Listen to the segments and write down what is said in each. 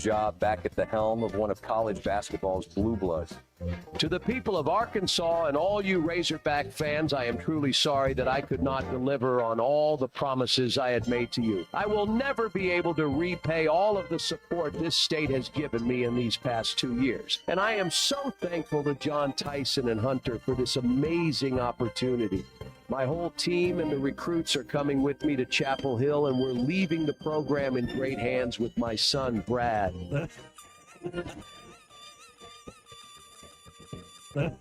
job back at the helm of one of college basketball's blue bloods. To the people of Arkansas and all you Razorback fans, I am truly sorry that I could not deliver on all the promises I had made to you. I will never be able to repay all of the support this state has given me in these past 2 years. And I am so thankful to John Tyson and Hunter for this amazing opportunity. My whole team and the recruits are coming with me to Chapel Hill, and we're leaving the program in great hands with my son, Brad. Live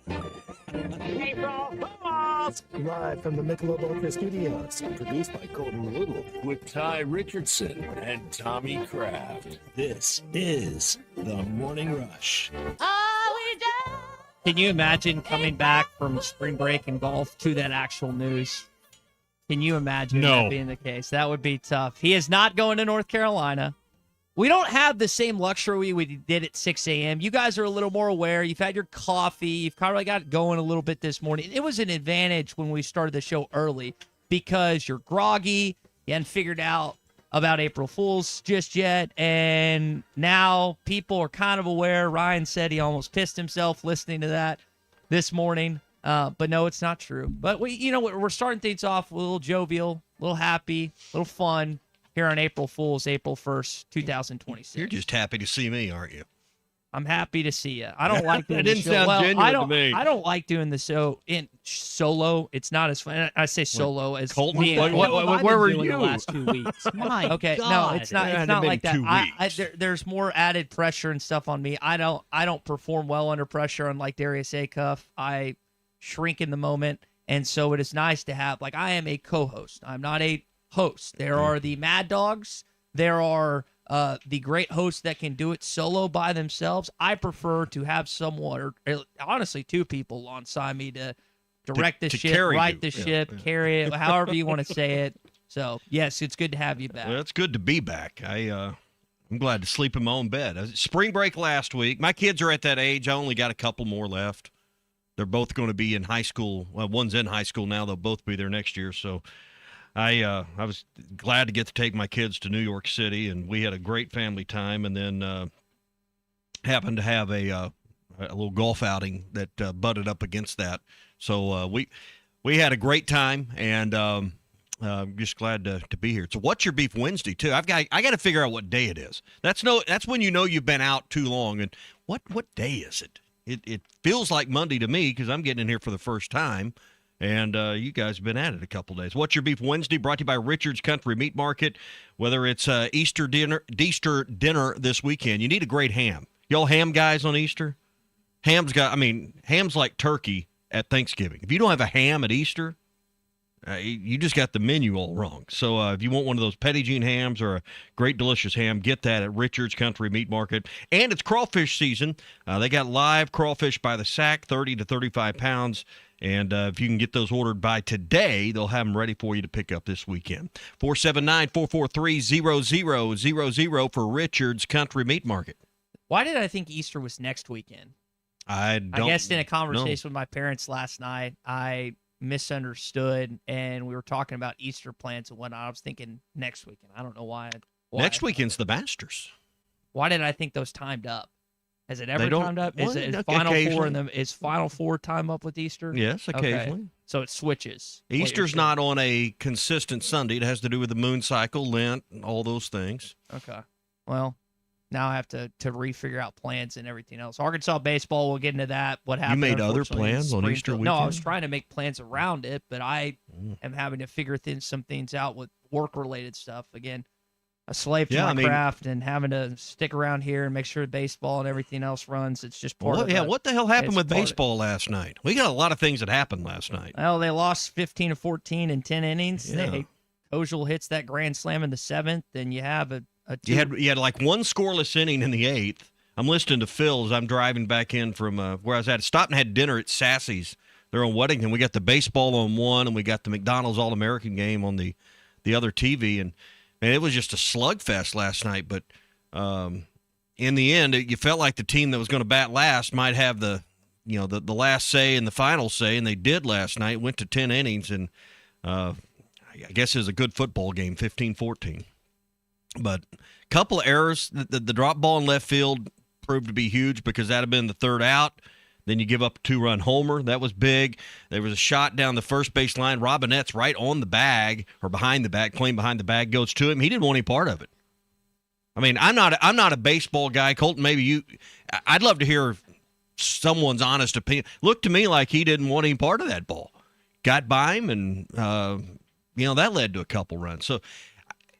from the Michelob Ultra Studios, produced by Colton Little. With Ty Richardson and Tommy Kraft. This is The Morning Rush. Can you imagine coming back from spring break and golf to that actual news? Can you imagine that being the case? That would be tough. He is not going to North Carolina. We don't have the same luxury we did at 6 a.m. You guys are a little more aware. You've had your coffee. You've kind of got it going a little bit this morning. It was an advantage when we started the show early because you're groggy. You hadn't figured out about April Fools just yet. And now people are kind of aware. Ryan said he almost pissed himself listening to that this morning. But no, it's not true. But we're starting things off a little jovial, a little happy, a little fun. Here on April Fool's, April 1st, 2026. You're just happy to see me, aren't you? I'm happy to see you. I don't like doing that the didn't show. sound genuine to me. I don't like doing the show in solo. It's not as fun. I say solo as Colton, me. where were you the last 2 weeks? My No, it's not. It's not like that. 2 weeks. There's more added pressure and stuff on me. I don't perform well under pressure. Unlike Darius Acuff, I shrink in the moment, and so it is nice to have. Like I am a co-host. I'm not a hosts. There are the Mad Dogs. There are the great hosts that can do it solo by themselves. I prefer to have someone, or honestly, two people alongside me to direct the ship, right the ship, carry it, however you want to say it. So, yes, it's good to have you back. Well, it's good to be back. I'm glad to sleep in my own bed. Spring break last week. My kids are at that age. I only got a couple more left. They're both going to be in high school. Well, one's in high school now. They'll both be there next year. So I was glad to get to take my kids to New York City, and we had a great family time, and then happened to have a little golf outing that butted up against that. So we had a great time, and just glad to be here. So what's your beef Wednesday too? I got to figure out what day it is. That's when you know you've been out too long. And what day is it? It feels like Monday to me because I'm getting in here for the first time. And you guys have been at it a couple days. What's your beef Wednesday? Brought to you by Richard's Country Meat Market. Whether it's Easter dinner this weekend, you need a great ham. Y'all ham guys on Easter? Ham's like turkey at Thanksgiving. If you don't have a ham at Easter, you just got the menu all wrong. So if you want one of those Petit Jean hams or a great delicious ham, get that at Richard's Country Meat Market. And it's crawfish season. They got live crawfish by the sack, 30 to 35 pounds. And if you can get those ordered by today, they'll have them ready for you to pick up this weekend. 479-443-0000 for Richard's Country Meat Market. Why did I think Easter was next weekend? I guess in a conversation with my parents last night, I misunderstood, and we were talking about Easter plans and whatnot. I was thinking next weekend. I don't know why. Next weekend's the Masters. Why did I think those timed up? Has it ever timed up? Is Final Four time up with Easter? Yes, occasionally. Okay. So it switches. Easter's not on a consistent Sunday. It has to do with the moon cycle, Lent, and all those things. Okay. Well, now I have to refigure out plans and everything else. Arkansas baseball, we'll get into that. What happened? You made other plans on Easter weekend? No, I was trying to make plans around it, but I am having to figure some things out with work-related stuff. Again, a slave to my craft and having to stick around here and make sure baseball and everything else runs. It's just part of it. Yeah, what the hell happened with baseball last night? We got a lot of things that happened last night. Well, they lost 15-14 in 10 innings. Yeah. Kozel hits that grand slam in the 7th, and you have you had like one scoreless inning in the 8th. I'm listening to Phil as I'm driving back in from where I was at. Stopped and had dinner at Sassy's. They're on Weddington. We got the baseball on one, and we got the McDonald's All-American game on the other TV, and it was just a slugfest last night, but in the end, you felt like the team that was going to bat last might have the last say and the final say, and they did last night. Went to 10 innings, and I guess it was a good football game, 15-14. But a couple of errors. The drop ball in left field proved to be huge because that had been the third out. Then you give up a 2-run homer. That was big. There was a shot down the first base line. Robinette's right on the bag or behind the bag, clean behind the bag, goes to him. He didn't want any part of it. I mean, I'm not a baseball guy. Colton, maybe you. I'd love to hear someone's honest opinion. Looked to me like he didn't want any part of that ball. Got by him, and that led to a couple runs. So,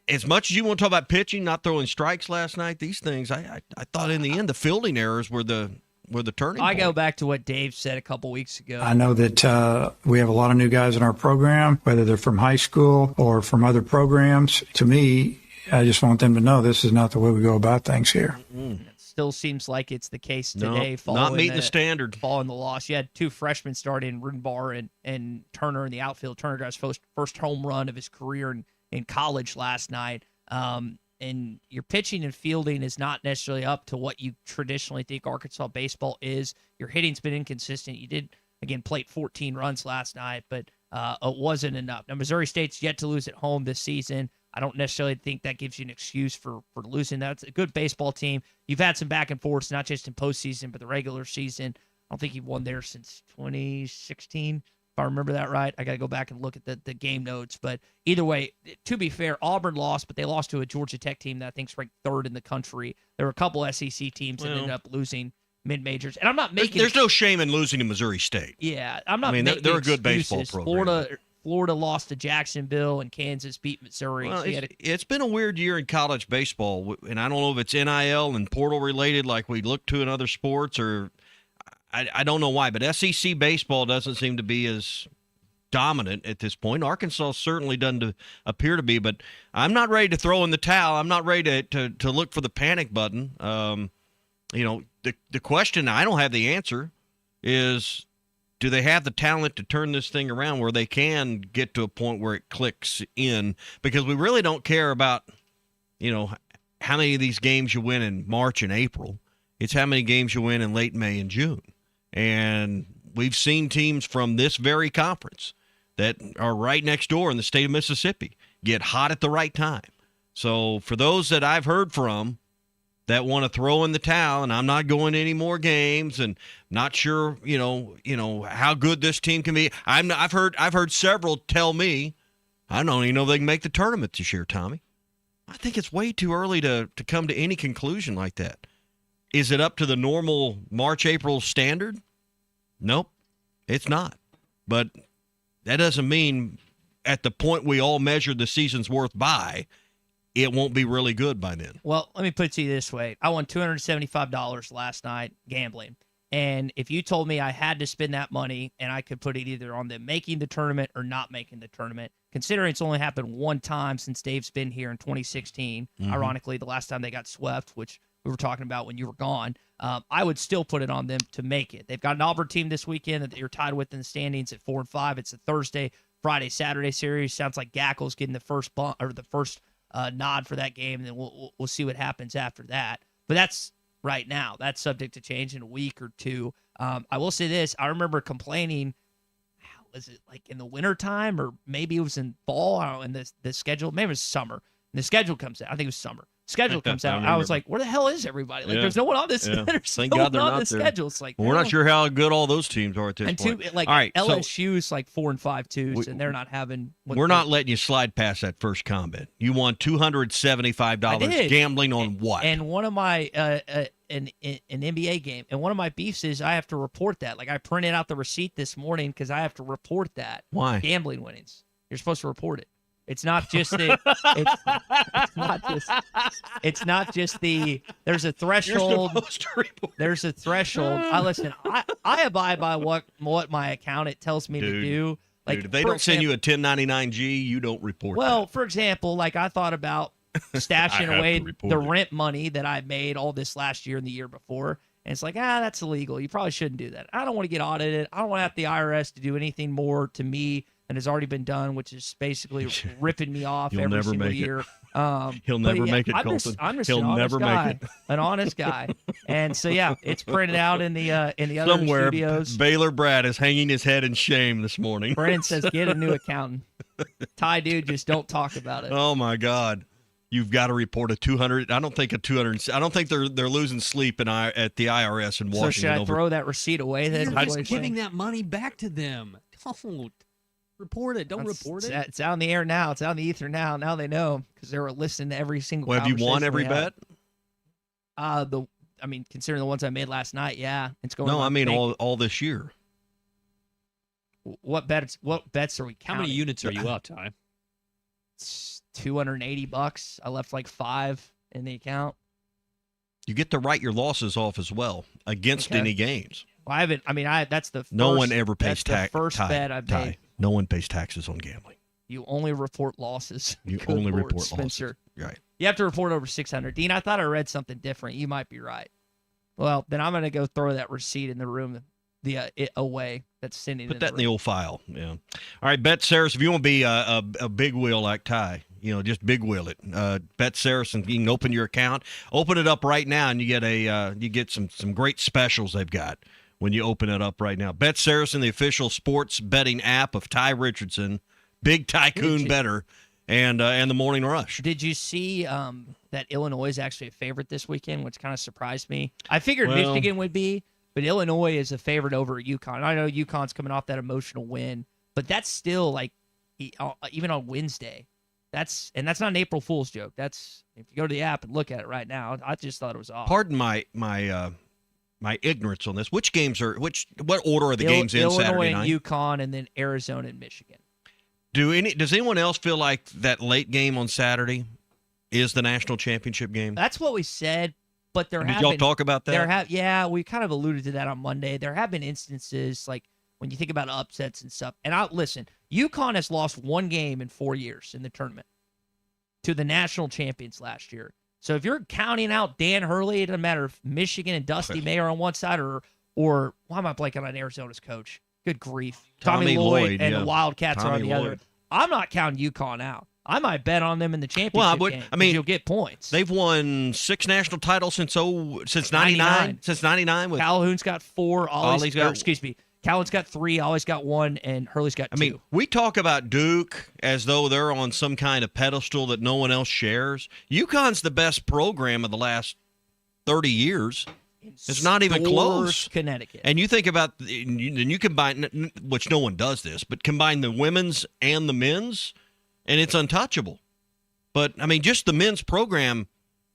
as much as you want to talk about pitching, not throwing strikes last night, these things, I thought in the end the fielding errors were the turning point. I go back to what Dave said a couple weeks ago. I know that we have a lot of new guys in our program, whether they're from high school or from other programs. To me, I just want them to know this is not the way we go about things here. Mm-hmm. It still seems like it's the case today. No, not meeting the standard. Following the loss. You had two freshmen starting, Rudenbar and Turner in the outfield. Turner got his first home run of his career in college last night. And your pitching and fielding is not necessarily up to what you traditionally think Arkansas baseball is. Your hitting's been inconsistent. You did, again, plate 14 runs last night, but it wasn't enough. Now, Missouri State's yet to lose at home this season. I don't necessarily think that gives you an excuse for losing. That's a good baseball team. You've had some back and forths, not just in postseason, but the regular season. I don't think you've won there since 2016. If I remember that right. I got to go back and look at the game notes. But either way, to be fair, Auburn lost, but they lost to a Georgia Tech team that I think is ranked third in the country. There were a couple SEC teams that ended up losing mid-majors. And I'm not making... There's no shame in losing to Missouri State. Yeah, I'm not making making they're a good excuses. baseball program. Florida lost to Jacksonville, and Kansas beat Missouri. Well, it's been a weird year in college baseball, and I don't know if it's NIL and portal related like we look to in other sports, or I don't know why, but SEC baseball doesn't seem to be as dominant at this point. Arkansas certainly doesn't appear to be, but I'm not ready to throw in the towel. I'm not ready to look for the panic button. The question, I don't have the answer, is do they have the talent to turn this thing around where they can get to a point where it clicks in? Because we really don't care about, how many of these games you win in March and April. It's how many games you win in late May and June. And we've seen teams from this very conference that are right next door in the state of Mississippi get hot at the right time. So for those that I've heard from that want to throw in the towel, and I'm not going to any more games, and not sure, how good this team can be. I've heard several tell me, I don't even know if they can make the tournament this year, Tommy. I think it's way too early to come to any conclusion like that. Is it up to the normal March, April standard? Nope, it's not. But that doesn't mean at the point we all measure the season's worth by, it won't be really good by then. Well, let me put it to you this way. I won $275 last night gambling. And if you told me I had to spend that money and I could put it either on them making the tournament or not making the tournament, considering it's only happened one time since Dave's been here in 2016, ironically, the last time they got swept, which we were talking about when you were gone, I would still put it on them to make it. They've got an Auburn team this weekend that you're tied with in the standings at 4-5. It's a Thursday, Friday, Saturday series. Sounds like Gackle's getting the first nod for that game, and then we'll see what happens after that. But that's right now. That's subject to change in a week or two. I will say this. I remember complaining, was it like in the wintertime, or maybe it was in fall? I don't know, in the schedule. Maybe it was summer. And the schedule comes out. I think it was summer. Schedule comes out. I was like, where the hell is everybody? Like, there's no one on this. There's Thank no God one they're on not the there. schedule. It's like, we're not sure how good all those teams are at this and point. All right, LSU's like 4-5 twos, and they're not having. We're not letting you slide past that first comment. You won $275 gambling on what? And one of my an NBA game, and one of my beefs is I have to report that. Like, I printed out the receipt this morning because I have to report that. Why? Gambling winnings. You're supposed to report it. It's not just the. It's not just the. There's a threshold. You're supposed to report. There's a threshold. I abide by what my accountant tells me to do. Like, if they don't send you a 1099-G, you don't report. Well, that. for example, like I thought about stashing away the it. rent money that I made all this last year and the year before. And it's like, that's illegal. You probably shouldn't do that. I don't want to get audited. I don't want to have the IRS to do anything more to me than has already been done, which is basically ripping me off every single year. He'll never make it, Colton. I'm just He'll an honest never guy, make it. an honest guy. And so, it's printed out in the other Somewhere, studios. Baylor Brad is hanging his head in shame this morning. Brennan says, get a new accountant. Ty, dude, just don't talk about it. Oh, my God. you've got to report a 200. I don't think a 200. I don't think they're losing sleep at the IRS in Washington. So should I throw that receipt away then? You're That's just what you're giving saying? that money back to them. Don't report it. Don't report it. It's out in the air now. It's out in the ether now. Now they know because they were listening to every single. Well, have you won conversation every we had. bet? Considering the ones I made last night, yeah, it's going. No, to I mean bank. all this year. What bets? What bets are we How counting? many units are you up, Ty? It's $280. I left like 5 in the account. You get to write your losses off as well against Okay. any games. Well, I haven't. I mean, that's the first, No one ever pays that's the tax. first bet I've made. No one pays taxes on gambling. You only report losses. You Good only Lord, report Spencer. losses. Right. You have to report over 600. Dean, I thought I read something different. You might be right. Well, then I'm going to go throw that receipt in the room, away. That's sending. Put that in the old file. Yeah. All right, Bet Saracen. If you want to be a big wheel like Ty, just big wheel it. Bet Saracen. You can open your account. Open it up right now, and you get some great specials they've got when you open it up right now. Bet Saracen, the official sports betting app of Ty Richardson, Big Tycoon Better, and the Morning Rush. Did you see that Illinois is actually a favorite this weekend, which kind of surprised me? I figured Well- Michigan would be, but Illinois is a favorite over UConn. I know UConn's coming off that emotional win, but that's still like even on Wednesday. That's not an April Fool's joke. That's if you go to the app and look at it right now. I just thought it was off. Pardon my ignorance on this. What order are the games in Illinois Saturday night? and UConn, and then Arizona and Michigan. Does anyone else feel like that late game on Saturday is the national championship game? That's what we said, but there Did have y'all been, talk about that? We kind of alluded to that on Monday. There have been instances like when you think about upsets and stuff. And listen, UConn has lost 1 game in 4 years in the tournament to the national champions last year. So if you're counting out Dan Hurley, it doesn't matter if Michigan and Dusty May are on one side or why am I blanking on Arizona's coach? Good grief. Tommy Lloyd and yeah. the Wildcats are on Tommy the Lloyd. other. I'm not counting UConn out. I might bet on them in the championship game. 'Cause you'll get points. They've won 6 national titles since 99. 99. Since 99 with Calhoun's got 4. Ollie's got- Calhoun's got 3. Ollie's got 1, and Hurley's got 2. I mean, we talk about Duke as though they're on some kind of pedestal that no one else shares. UConn's the best program of the last 30 years. It's not even close. Connecticut. And you think about, and you combine, which no one does this, but combine the women's and the men's, and it's untouchable. But, I mean, just the men's program,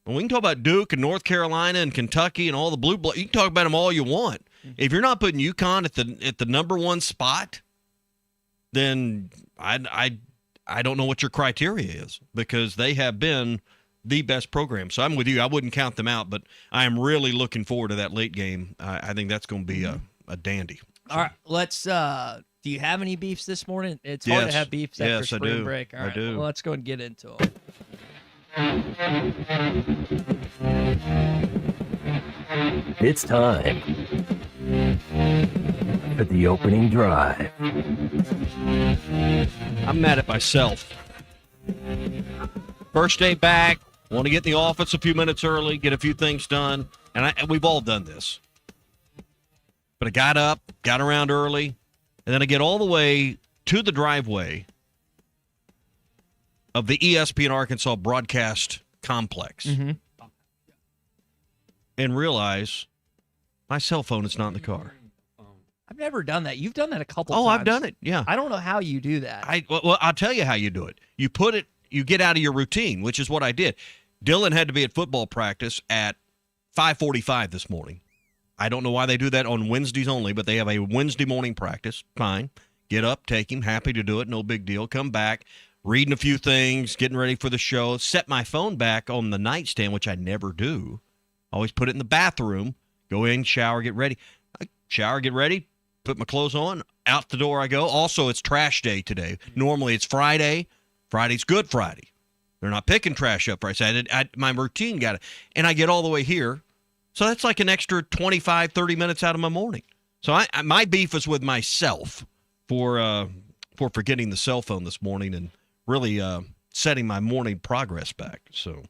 when we can talk about Duke and North Carolina and Kentucky and all the blue blood, you can talk about them all you want. If you're not putting UConn at the number 1 spot, then I don't know what your criteria is, because they have been the best program. So I'm with you. I wouldn't count them out, but I am really looking forward to that late game. I think that's going to be a dandy. All right, let's. Do you have any beefs this morning? It's hard Yes. to have beefs after Yes, I spring do. break. All I right, do. well, let's go and get into them. It's time for the opening drive. I'm mad at myself. First day back, want to get in the office a few minutes early, get a few things done, and we've all done this. But I got up, got around early, and then I get all the way to the driveway of the ESPN Arkansas broadcast complex and realize my cell phone is not in the car. I've never done that. You've done that a couple Oh, times. I've done it. Yeah. I don't know how you do that. Well, I'll tell you how you do it. You get out of your routine, which is what I did. Dylan had to be at football practice at 5:45 this morning. I don't know why they do that on Wednesdays only, but they have a Wednesday morning practice. Fine. Get up, take him, happy to do it, no big deal. Come back, reading a few things, getting ready for the show. Set my phone back on the nightstand, which I never do. Always put it in the bathroom, go in, shower, get ready. Shower, get ready, put my clothes on, out the door I go. Also, it's trash day today. Normally it's Friday. Friday's Good Friday. They're not picking trash up Friday. My routine got it. And I get all the way here. So that's like an extra 25, 30 minutes out of my morning. So my beef is with myself for forgetting the cell phone this morning and really setting my morning progress back. So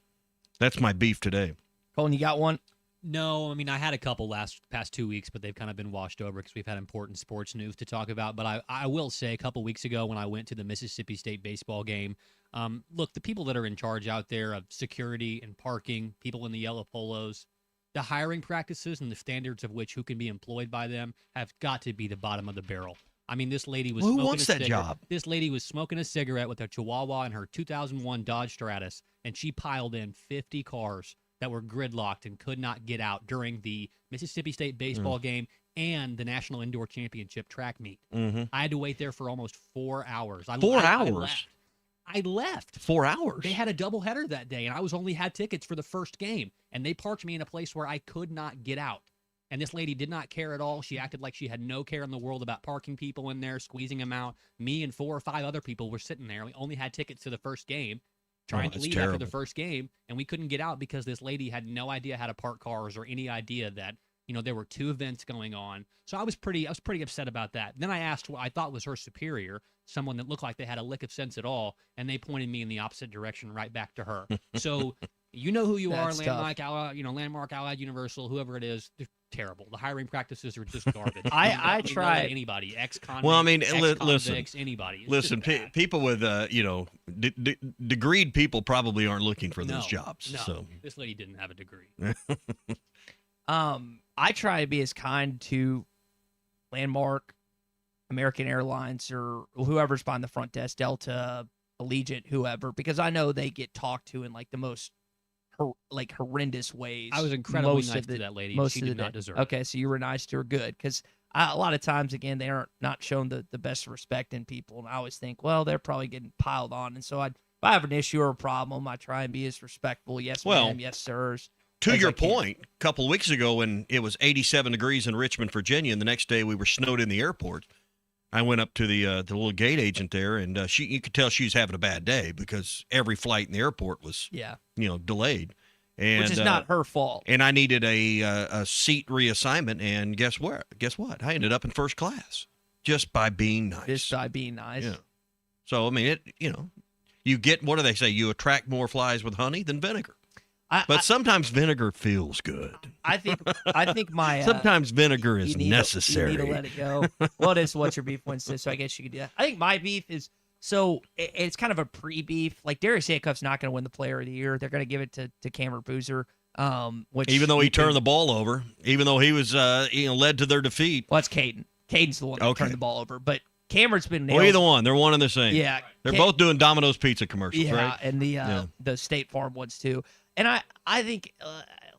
that's my beef today. Colin, you got one? No, I mean, I had a couple past 2 weeks, but they've kind of been washed over because we've had important sports news to talk about. But I will say a couple weeks ago when I went to the Mississippi State baseball game, Look, the people that are in charge out there of security and parking, people in the yellow polos, the hiring practices and the standards of which who can be employed by them have got to be the bottom of the barrel. I mean, this lady was Who smoking wants a that cigarette. job? This lady was smoking a cigarette with a Chihuahua in her 2001 Dodge Stratus, and she piled in 50 cars that were gridlocked and could not get out during the Mississippi State baseball game and the National Indoor Championship track meet. Mm-hmm. I had to wait there for almost 4 hours. 4 I hours? left. I left. 4 hours. They had a doubleheader that day, and I only had tickets for the first game, and they parked me in a place where I could not get out. And this lady did not care at all. She acted like she had no care in the world about parking people in there, squeezing them out. Me and 4 or 5 other people were sitting there. We only had tickets to the first game, trying to that's leave terrible. after the first game, and we couldn't get out because this lady had no idea how to park cars or any idea that there were 2 events going on. So I was pretty upset about that. Then I asked what I thought was her superior, someone that looked like they had a lick of sense at all, and they pointed me in the opposite direction, right back to her. So you know who you are, That's tough. Landmark, Allied Universal, whoever it is. They're terrible. The hiring practices are just garbage. I try anybody, ex-convicts, Well, I mean, ex-convicts, listen. anybody. It's Listen, just bad. people with degreed people probably aren't looking for those No, jobs. No, So this lady didn't have a degree. I try to be as kind to Landmark, American Airlines, or whoever's behind the front desk, Delta, Allegiant, whoever, because I know they get talked to in like the most horrendous ways. I was incredibly most nice of the- to that lady. most She of the did not day. deserve Okay, so you were nice to her, good, because a lot of times, again, they aren't not shown the best respect in people, and I always think, well, they're probably getting piled on, and so if I have an issue or a problem, I try and be as respectful. Yes, Well, ma'am. Yes, sirs. to as your I can. point, a couple of weeks ago when it was 87 degrees in Richmond, Virginia, and the next day we were snowed in the airport, I went up to the little gate agent there, and you could tell she was having a bad day because every flight in the airport was Yeah, delayed. And, which is not her fault. And I needed a seat reassignment, and guess what? I ended up in first class just by being nice. Just by being nice. Yeah. So I mean, you get, what do they say? You attract more flies with honey than vinegar. But sometimes vinegar feels good. I think my Sometimes vinegar you is need necessary. You need to let it go. Well, it is what's your beef, Winston. So I guess you could do that. I think my beef is it's kind of a pre-beef. Like Darius Handcuff's not going to win the Player of the Year. They're going to give it to Cameron Boozer. Which Even though he turned the ball over, even though he was led to their defeat. Well, it's Caden. Caden's the one that turned the ball over, but Cameron's been nailed. Well, either one. They're one and the same. Yeah, They're both doing Domino's Pizza commercials, yeah, right? and the State Farm ones too. And I think,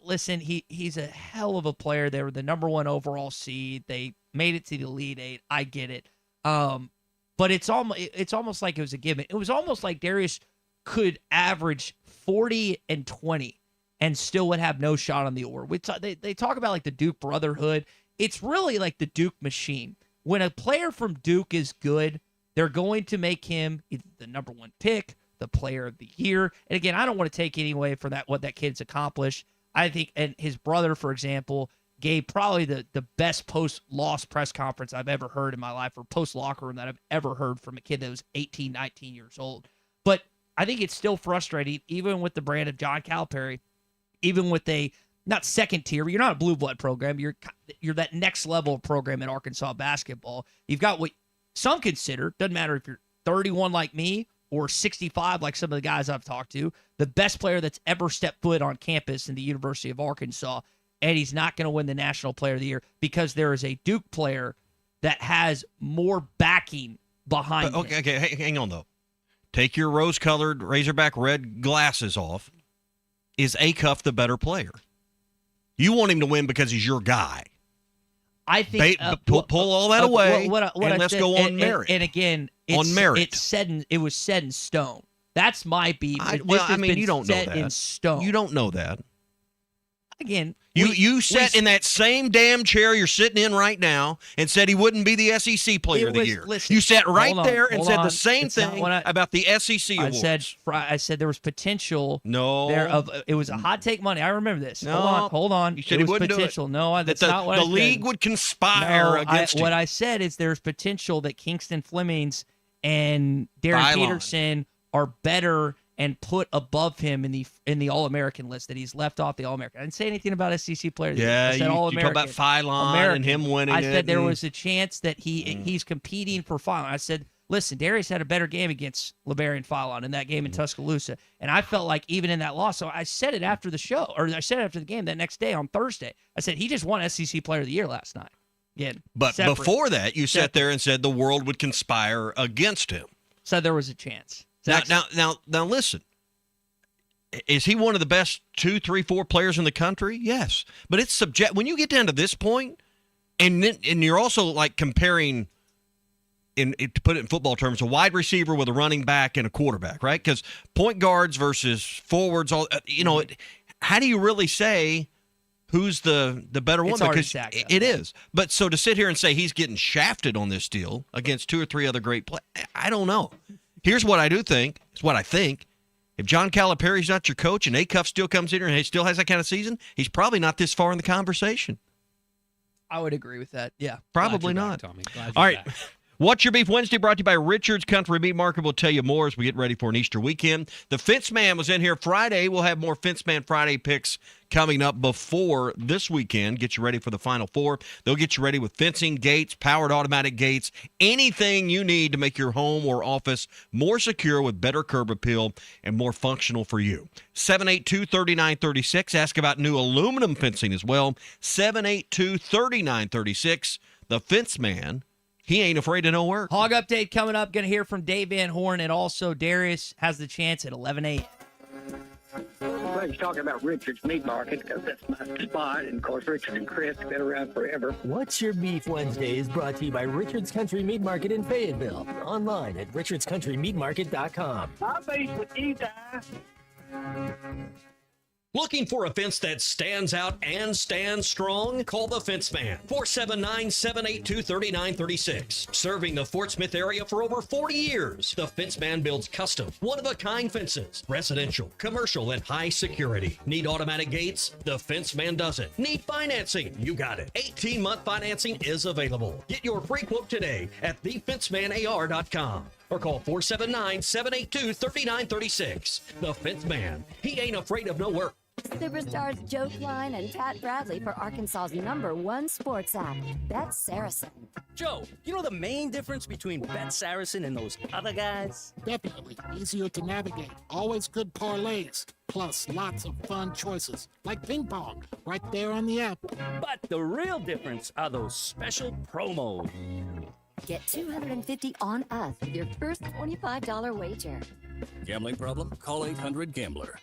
listen, he's a hell of a player. They were the number 1 overall seed. They made it to the Elite Eight. I get it. But it's almost like it was a given. It was almost like Darius could average 40 and 20 and still would have no shot on the award. They talk about like the Duke Brotherhood. It's really like the Duke machine. When a player from Duke is good, they're going to make him either the number 1 pick, the Player of the Year. And again, I don't want to take any away from what that kid's accomplished. I think, and his brother, for example, gave probably the best post-loss press conference I've ever heard in my life, or post-locker room that I've ever heard from a kid that was 18, 19 years old. But I think it's still frustrating, even with the brand of John Calipari, even with not second tier, you're not a blue blood program. You're that next level of program in Arkansas basketball. You've got what some consider, doesn't matter if you're 31 like me or 65 like some of the guys I've talked to, the best player that's ever stepped foot on campus in the University of Arkansas, and he's not going to win the National Player of the Year because there is a Duke player that has more backing behind him. Okay, hang on though. Take your rose-colored Razorback red glasses off. Is Acuff the better player? You want him to win because he's your guy. I think pull all that away, and let's go on merit. And again, on merit, it was set in stone. That's my beef. You don't know that. In stone. You don't know that. Again, you sat in that same damn chair you're sitting in right now and said he wouldn't be the SEC Player of the Year. Listen, you sat right there and said the same It's not thing what about the SEC awards. I said there was potential. No, it was a hot take money. I remember this. No, hold on. You said it he was wouldn't potential. do it. No, that's not what I said. The league would conspire against you. What I said is there's potential that Kingston Flemings and Darren Peterson are better and put above him in the All-American list, that he's left off the All-American. I didn't say anything about SEC Player of the Year. I said you All-American. talk about Phylon and him winning I said there and was a chance that he's competing for Phylon. I said listen, Darius had a better game against LeBaron Fallon in that game in Tuscaloosa. And I felt like even in that loss, so I said it after the show, or I said it after the game that next day on Thursday. I said, he just won SEC Player of the Year last night. Again, But before that, you sat there and said the world would conspire against him. So there was a chance. Now, listen. Is he one of the best 2, 3, 4 players in the country? Yes. But it's subject. When you get down to this point, and you're also like comparing, to put it in football terms, a wide receiver with a running back and a quarterback, right? Because point guards versus forwards, how do you really say who's the better one? It's hard to Because stack up. it is. But so to sit here and say he's getting shafted on this deal against 2 or 3 other great players, I don't know. Here's what I do think. It's what I think. If John Calipari's not your coach and Acuff still comes in here and he still has that kind of season, he's probably not this far in the conversation. I would agree with that. Yeah. Probably Glad you're not. back, Tommy. Glad you're All right. back. What's Your Beef Wednesday brought to you by Richard's Country Meat Market. We'll tell you more as we get ready for an Easter weekend. The Fence Man was in here Friday. We'll have more Fence Man Friday picks coming up before this weekend. Get you ready for the Final Four. They'll get you ready with fencing, gates, powered automatic gates, anything you need to make your home or office more secure with better curb appeal and more functional for you. 782-3936. Ask about new aluminum fencing as well. 782-3936. The Fence Man. He ain't afraid of no work. Hog update coming up. Going to hear from Dave Van Horn, and also Darius has the chance at 11-8. Everybody's talking about Richard's Meat Market because that's my spot. And, of course, Richard and Chris have been around forever. What's Your Beef Wednesday is brought to you by Richard's Country Meat Market in Fayetteville. Online at richardscountrymeatmarket.com. I'll face with you guys. Looking for a fence that stands out and stands strong? Call the Fence Man, 479-782-3936. Serving the Fort Smith area for over 40 years, the Fence Man builds custom, one-of-a-kind fences, residential, commercial, and high security. Need automatic gates? The Fence Man does it. Need financing? You got it. 18-month financing is available. Get your free quote today at thefencemanar.com. Or call 479-782-3936. The Fence Man. He ain't afraid of no work. Superstars Joe Klein and Pat Bradley for Arkansas's #1 sports app, Bet Saracen. Joe, you know the main difference between Bet Saracen and those other guys? Definitely. Easier to navigate. Always good parlays. Plus lots of fun choices. Like ping pong. Right there on the app. But the real difference are those special promos. Get $250 on us with your first $25 wager. Gambling problem? Call 800-GAMBLER.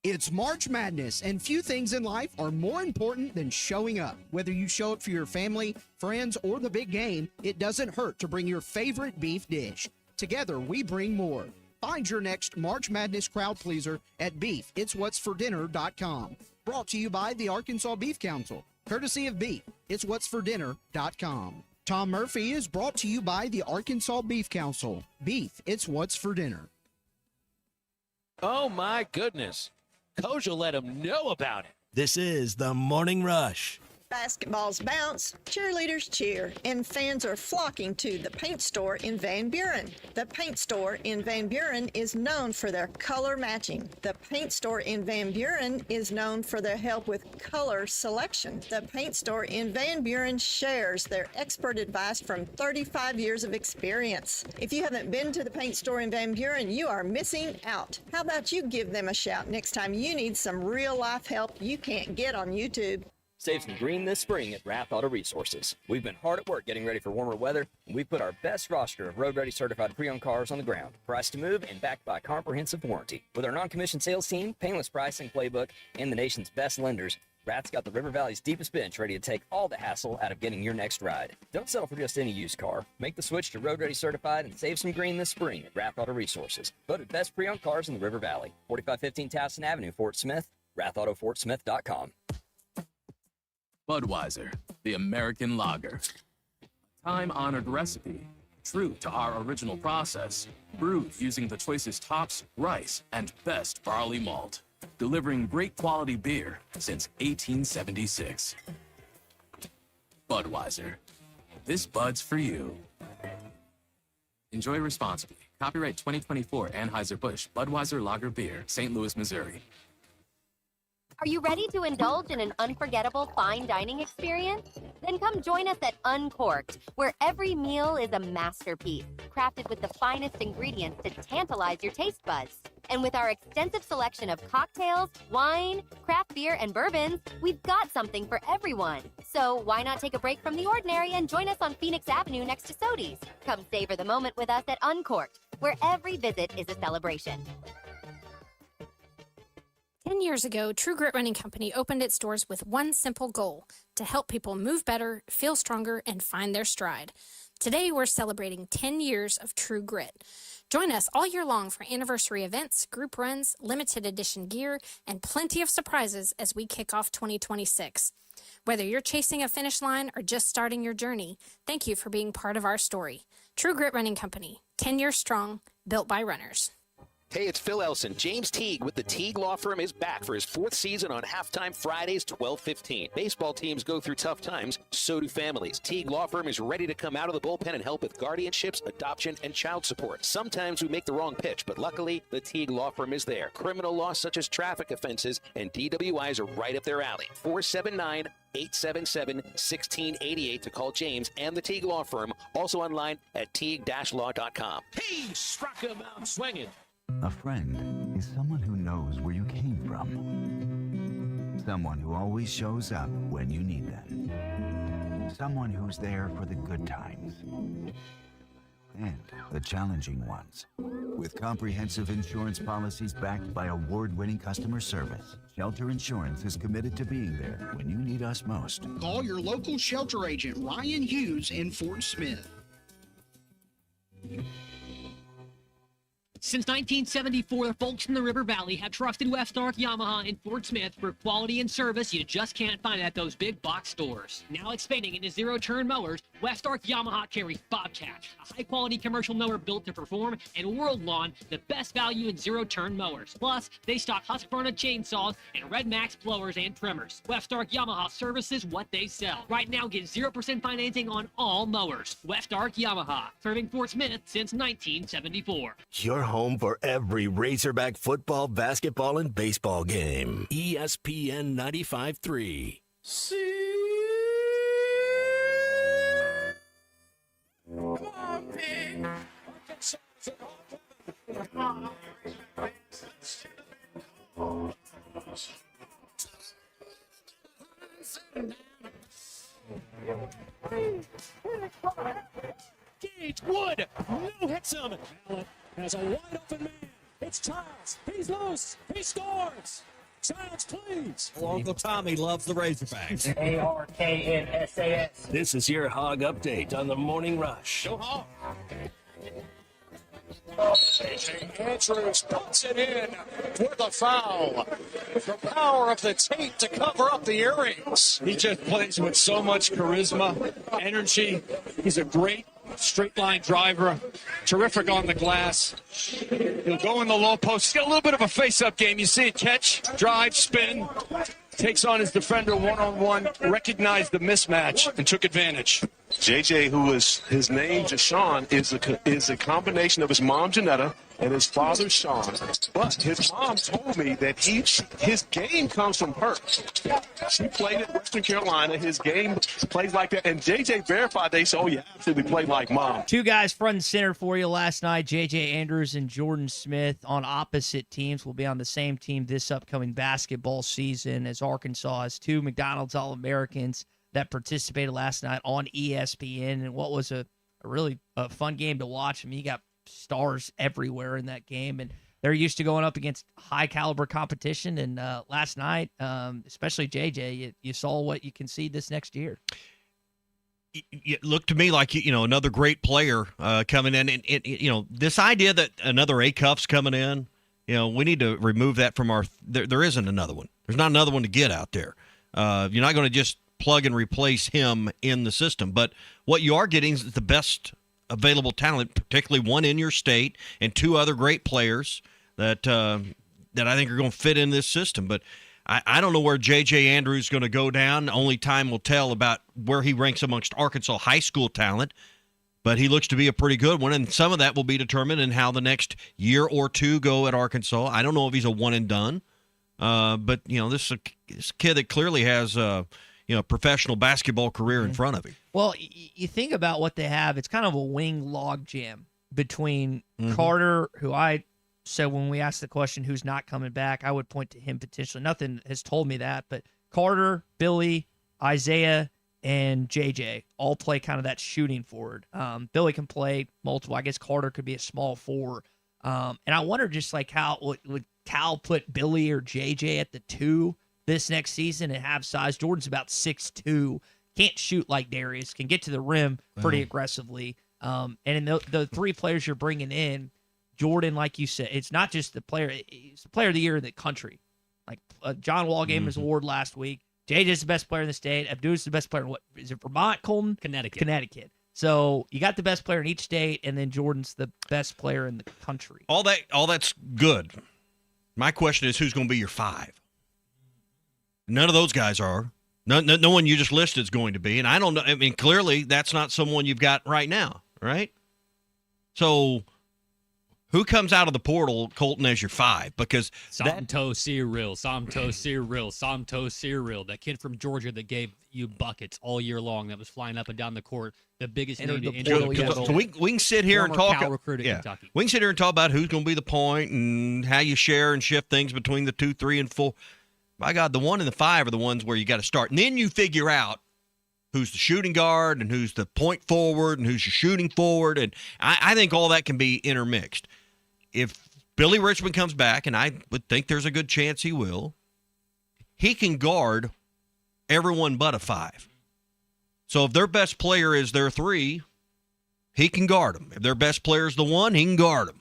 It's March Madness, and few things in life are more important than showing up. Whether you show up for your family, friends, or the big game, it doesn't hurt to bring your favorite beef dish. Together, we bring more. Find your next March Madness crowd pleaser at beefitswhatsfordinner.com. Brought to you by the Arkansas Beef Council, courtesy of beefitswhatsfordinner.com. Tom Murphy is brought to you by the Arkansas Beef Council. Beef, it's what's for dinner. Oh, my goodness. Coach will let him know about it. This is the Morning Rush. Basketballs bounce, cheerleaders cheer, and fans are flocking to the paint store in Van Buren. The paint store in Van Buren is known for their color matching. The paint store in Van Buren is known for their help with color selection. The paint store in Van Buren shares their expert advice from 35 years of experience. If you haven't been to the paint store in Van Buren, you are missing out. How about you give them a shout next time you need some real-life help you can't get on YouTube? Save some green this spring at Rath Auto Resources. We've been hard at work getting ready for warmer weather, and we've put our best roster of road-ready certified pre-owned cars on the ground, priced to move and backed by a comprehensive warranty. With our non-commissioned sales team, painless pricing playbook, and the nation's best lenders, Rath's got the River Valley's deepest bench ready to take all the hassle out of getting your next ride. Don't settle for just any used car. Make the switch to road-ready certified and save some green this spring at Rath Auto Resources. Voted best pre-owned cars in the River Valley. 4515 Towson Avenue, Fort Smith. RathAutoFortSmith.com. Budweiser, the American lager. Time-honored recipe, true to our original process, brewed using the choicest hops, rice, and best barley malt, delivering great quality beer since 1876. Budweiser, this Bud's for you. Enjoy responsibly. Copyright 2024 Anheuser-Busch Budweiser Lager Beer, St. Louis, Missouri. Are you ready to indulge in an unforgettable fine dining experience? Then come join us at Uncorked, where every meal is a masterpiece, crafted with the finest ingredients to tantalize your taste buds. And with our extensive selection of cocktails, wine, craft beer, and bourbons, we've got something for everyone. So why not take a break from the ordinary and join us on Phoenix Avenue next to Sodi's? Come savor the moment with us at Uncorked, where every visit is a celebration. 10 years ago, True Grit Running Company opened its doors with one simple goal: to help people move better, feel stronger, and find their stride. Today, we're celebrating 10 years of True Grit. Join us all year long for anniversary events, group runs, limited edition gear, and plenty of surprises as we kick off 2026. Whether you're chasing a finish line or just starting your journey, thank you for being part of our story. True Grit Running Company, 10 years strong, built by runners. Hey, it's Phil Elson. James Teague with the Teague Law Firm is back for his 4th season on Halftime Fridays, 12:15. Baseball teams go through tough times, so do families. Teague Law Firm is ready to come out of the bullpen and help with guardianships, adoption, and child support. Sometimes we make the wrong pitch, but luckily, the Teague Law Firm is there. Criminal law such as traffic offenses and DWIs are right up their alley. 479-877-1688 to call James and the Teague Law Firm. Also online at teague-law.com. He struck him out swinging. A friend is someone who knows where you came from. Someone who always shows up when you need them. Someone who's there for the good times and the challenging ones. With comprehensive insurance policies backed by award-winning customer service, Shelter Insurance is committed to being there when you need us most. Call your local shelter agent, Ryan Hughes, in Fort Smith. Since 1974, the folks in the River Valley have trusted Westark Yamaha in Fort Smith for quality and service you just can't find at those big box stores. Now expanding into zero-turn mowers, Westark Yamaha carries Bobcat, a high-quality commercial mower built to perform, and World Lawn, the best value in zero-turn mowers. Plus, they stock Husqvarna chainsaws and Red Max blowers and trimmers. Westark Yamaha services what they sell. Right now, get 0% financing on all mowers. Westark Yamaha, serving Fort Smith since 1974. Your home for every Razorback football, basketball, and baseball game. ESPN 95.3. Gage Wood, no hits him. Allen has a wide open man. It's Childs. He's loose. He scores. Childs, please. Uncle Tommy loves the Razorbacks. ARKNSAS. This is your Hog Update on the Morning Rush. Go Hog. Andrews puts it in with a foul. The power of the tape to cover up the earrings. He just plays with so much charisma, energy. He's a great straight line driver, terrific on the glass. He'll go in the low post. He's got a little bit of a face-up game. You see it catch, drive, spin, takes on his defender one-on-one, recognized the mismatch, and took advantage. JJ, who is his name, Deshaun, is a combination of his mom, Janetta, and his father, Sean. But his mom told me that his game comes from her. She played at Western Carolina. His game plays like that. And JJ verified, they said, oh, yeah, absolutely played like mom. Two guys front and center for you last night, J.J. Andrews and Jordan Smith, on opposite teams. Will be on the same team this upcoming basketball season as Arkansas has two McDonald's All-Americans that participated last night on ESPN, and what was a really fun game to watch. I mean, you got stars everywhere in that game, and they're used to going up against high-caliber competition, and last night, especially JJ, you saw what you can see this next year. It looked to me like, another great player coming in, and this idea that another A-Cuff's coming in, we need to remove that from our there isn't another one. There's not another one to get out there. You're not going to just plug and replace him in the system. But what you are getting is the best available talent, particularly one in your state and two other great players that I think are going to fit in this system. But I don't know where J.J. Andrews is going to go down. Only time will tell about where he ranks amongst Arkansas high school talent. But he looks to be a pretty good one, and some of that will be determined in how the next year or two go at Arkansas. I don't know if he's a one and done. But, this kid that clearly has professional basketball career in front of him. Well, you think about what they have. It's kind of a wing log jam between Carter, who I said when we asked the question who's not coming back, I would point to him potentially. Nothing has told me that, but Carter, Billy, Isaiah, and JJ all play kind of that shooting forward. Billy can play multiple. I guess Carter could be a small forward. And I wonder just like how would Cal put Billy or JJ at the 2 this next season and have size. Jordan's about 6'2", can't shoot like Darius, can get to the rim pretty aggressively. And in the 3 players you're bringing in, Jordan, like you said, it's not just the player, he's the player of the year in the country. Like John Wall gave him his award last week. JJ's the best player in the state. Abdu's the best player in what is it, Vermont, Colton? Connecticut. So you got the best player in each state, and then Jordan's the best player in the country. All that's good. My question is, who's going to be your 5? None of those guys are. No one you just listed is going to be. And I don't know. I mean, clearly that's not someone you've got right now, right? So who comes out of the portal, Colton, as your 5? Because Somto Cyril, that kid from Georgia that gave you buckets all year long, that was flying up and down the court, the biggest name to enter the portal. So we can sit here and talk. Kentucky. We can sit here and talk about who's going to be the point and how you share and shift things between the 2, 3, and 4. My God, the 1 and the 5 are the ones where you got to start. And then you figure out who's the shooting guard and who's the point forward and who's your shooting forward. And I think all that can be intermixed. If Billy Richmond comes back, and I would think there's a good chance he will, he can guard everyone but a 5. So if their best player is their 3, he can guard them. If their best player is the 1, he can guard them.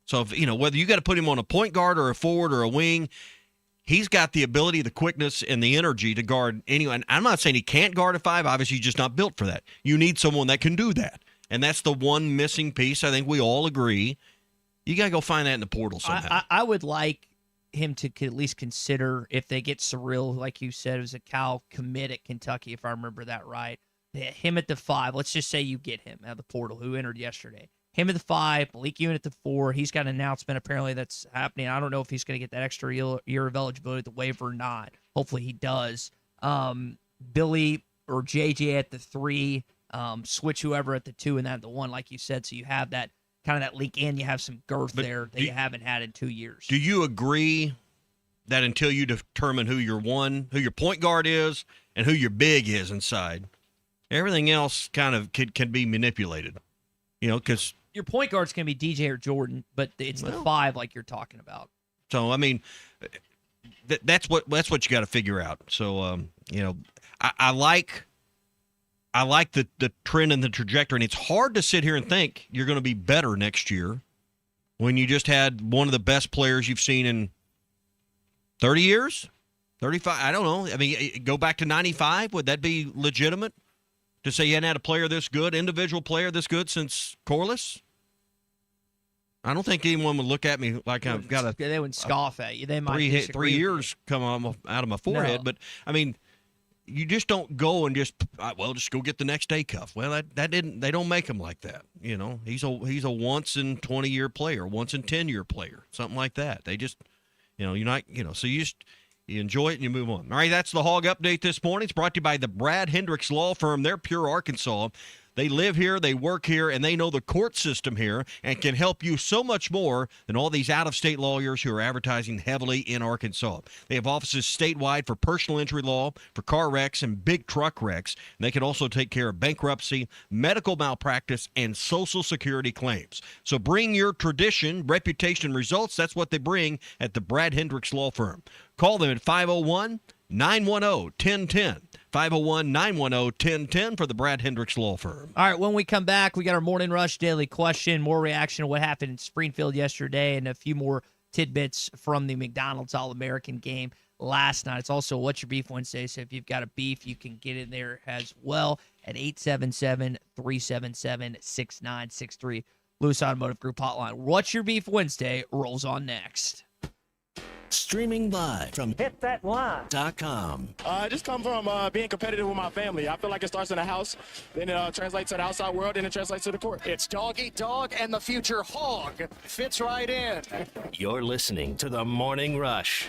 So if, whether you got to put him on a point guard or a forward or a wing, he's got the ability, the quickness, and the energy to guard anyone. I'm not saying he can't guard a 5. Obviously, he's just not built for that. You need someone that can do that. And that's the one missing piece. I think we all agree. You got to go find that in the portal somehow. I would like him to at least consider, if they get Cyril, like you said, it was a Cal commit at Kentucky, if I remember that right. Him at the 5. Let's just say you get him out of the portal, who entered yesterday. Him at the 5, Malik Ewing at the 4. He's got an announcement apparently that's happening. I don't know if he's going to get that extra year of eligibility at the waiver or not. Hopefully he does. Billy or JJ at the 3. Switch whoever at the 2 and that at the 1, like you said. So you have that kind of that leak in. You have some girth there that you haven't had in 2 years. Do you agree that until you determine who your point guard is and who your big is inside, everything else kind of can be manipulated? Because your point guard's going to be DJ or Jordan, but it's the 5 like you're talking about. So, I mean, that's what you got to figure out. So, I like the trend and the trajectory, and it's hard to sit here and think you're going to be better next year when you just had one of the best players you've seen in 30 years, 35. I don't know. I mean, go back to 95. Would that be legitimate to say you hadn't had a player this good, individual player this good since Corliss? I don't think anyone would look at me like I've got a. They would scoff at you. They might 3 years come out of my forehead, but I mean, you just don't go and just go get the next day cuff. Well, that didn't. They don't make them like that. He's a once in 20-year player, once in 10-year player, something like that. They just, you're not, so you just. You enjoy it and you move on. All right, that's the Hog Update this morning. It's brought to you by the Brad Hendricks Law Firm. They're pure Arkansas. They live here, they work here, and they know the court system here and can help you so much more than all these out-of-state lawyers who are advertising heavily in Arkansas. They have offices statewide for personal injury law, for car wrecks, and big truck wrecks. And they can also take care of bankruptcy, medical malpractice, and Social Security claims. So bring your tradition, reputation, and results. That's what they bring at the Brad Hendricks Law Firm. Call them at 501-910-1010. 501-910-1010 for the Brad Hendricks Law Firm. All right, when we come back, we got our Morning Rush Daily Question, more reaction to what happened in Springfield yesterday, and a few more tidbits from the McDonald's All-American game last night. It's also What's Your Beef Wednesday, so if you've got a beef, you can get in there as well at 877-377-6963. Lewis Automotive Group Hotline. What's Your Beef Wednesday rolls on next. Streaming live from HitThatLine.com. I just come from being competitive with my family. I feel like it starts in the house, then it translates to the outside world, and it translates to the court. It's Dog Eat Dog, and the future hog fits right in. You're listening to The Morning Rush.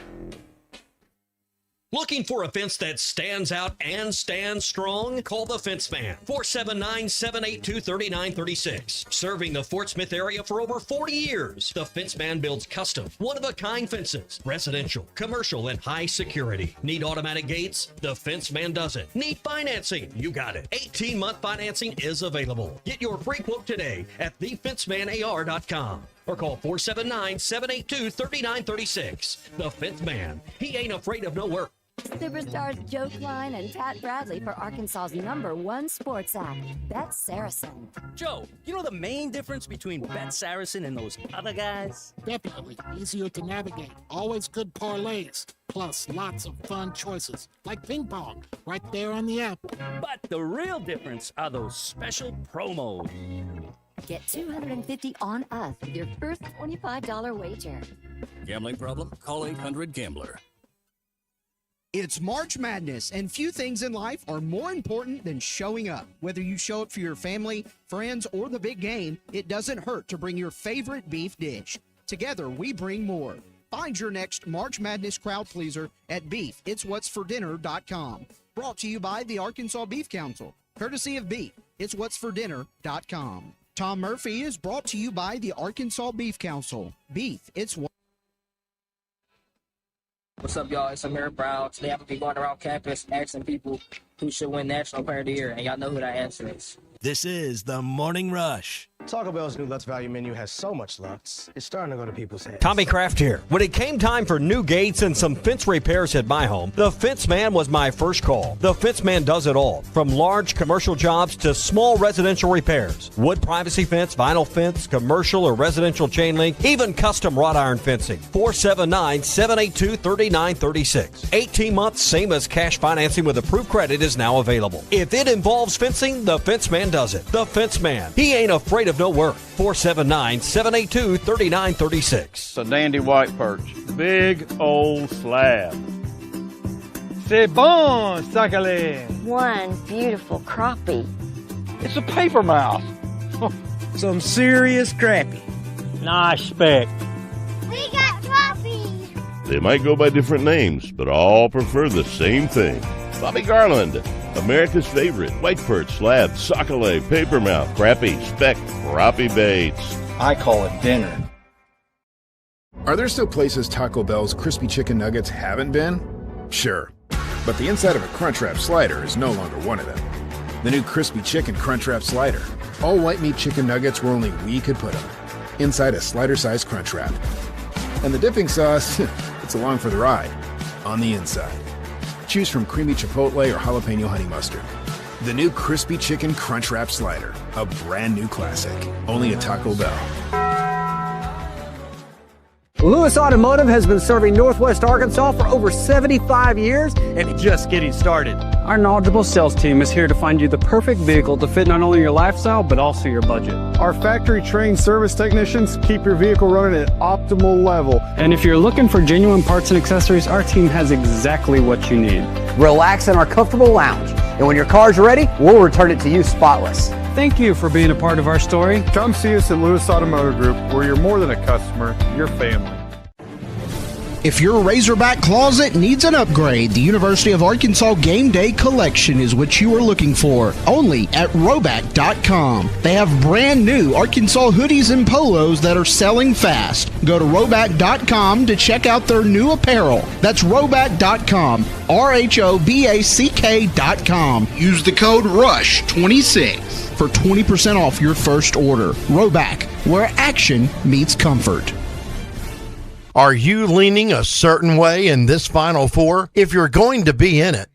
Looking for a fence that stands out and stands strong? Call the Fence Man, 479-782-3936. Serving the Fort Smith area for over 40 years, the Fence Man builds custom, one-of-a-kind fences, residential, commercial, and high security. Need automatic gates? The Fence Man does it. Need financing? You got it. 18-month financing is available. Get your free quote today at thefencemanar.com. Or call 479-782-3936. The Fence Man. He ain't afraid of no work. Superstars Joe Klein and Pat Bradley for Arkansas's #1 sports app, Bet Saracen. Joe, you know the main difference between Bet Saracen and those other guys? Definitely easier to navigate. Always good parlays. Plus lots of fun choices, like ping pong, right there on the app. But the real difference are those special promos. Get $250 on us with your first $25 wager. Gambling problem? Call 800-GAMBLER. It's March Madness, and few things in life are more important than showing up. Whether you show up for your family, friends, or the big game, it doesn't hurt to bring your favorite beef dish. Together, we bring more. Find your next March Madness crowd pleaser at beefitswhatsfordinner.com. Brought to you by the Arkansas Beef Council, courtesy of beefitswhatsfordinner.com. Tom Murphy is brought to you by the Arkansas Beef Council. Beef, it's what. What's up, y'all? It's Amir Brown. Today I'm going to be going around campus asking people who should win National Player of the Year, and y'all know who that answer is. This is the Morning Rush. Taco Bell's new Lutz Value Menu has so much Lutz, it's starting to go to people's heads. Tommy Kraft here. When it came time for new gates and some fence repairs at my home, the Fence Man was my first call. The Fence Man does it all, from large commercial jobs to small residential repairs. Wood privacy fence, vinyl fence, commercial or residential chain link, even custom wrought iron fencing. 479-782-3936. 18 months, same as cash financing with approved credit is now available. If it involves fencing, the Fence Man does it. The Fence Man. He ain't afraid of no work. 479-782-3936. It's a dandy white perch. Big old slab. C'est bon, sacalé. One beautiful crappie. It's a paper mouth. Some serious crappie. Nice speck. We got crappie. They might go by different names, but all prefer the same thing. Bobby Garland, America's favorite white perch, slab, sockeye, papermouth, crappie, speck, crappie baits. I call it dinner. Are there still places Taco Bell's crispy chicken nuggets haven't been? Sure, but the inside of a Crunchwrap slider is no longer one of them. The new crispy chicken Crunchwrap slider. All white meat chicken nuggets where only we could put them. Inside a slider-sized Crunchwrap. And the dipping sauce, it's along for the ride. On the inside. Choose from creamy chipotle or jalapeno honey mustard. The new crispy chicken Crunchwrap slider, a brand new classic. Only at Taco Bell. Lewis Automotive has been serving Northwest Arkansas for over 75 years and just getting started. Our knowledgeable sales team is here to find you the perfect vehicle to fit not only your lifestyle, but also your budget. Our factory-trained service technicians keep your vehicle running at optimal level. And if you're looking for genuine parts and accessories, our team has exactly what you need. Relax in our comfortable lounge, and when your car's ready, we'll return it to you spotless. Thank you for being a part of our story. Come see us at Lewis Automotive Group, where you're more than a customer, you're family. If your Razorback closet needs an upgrade, the University of Arkansas Game Day Collection is what you are looking for. Only at Roback.com. They have brand new Arkansas hoodies and polos that are selling fast. Go to Roback.com to check out their new apparel. That's Roback.com. RHOBACK.com. Use the code RUSH26 for 20% off your first order. Roback, where action meets comfort. Are you leaning a certain way in this Final Four? If you're going to be in it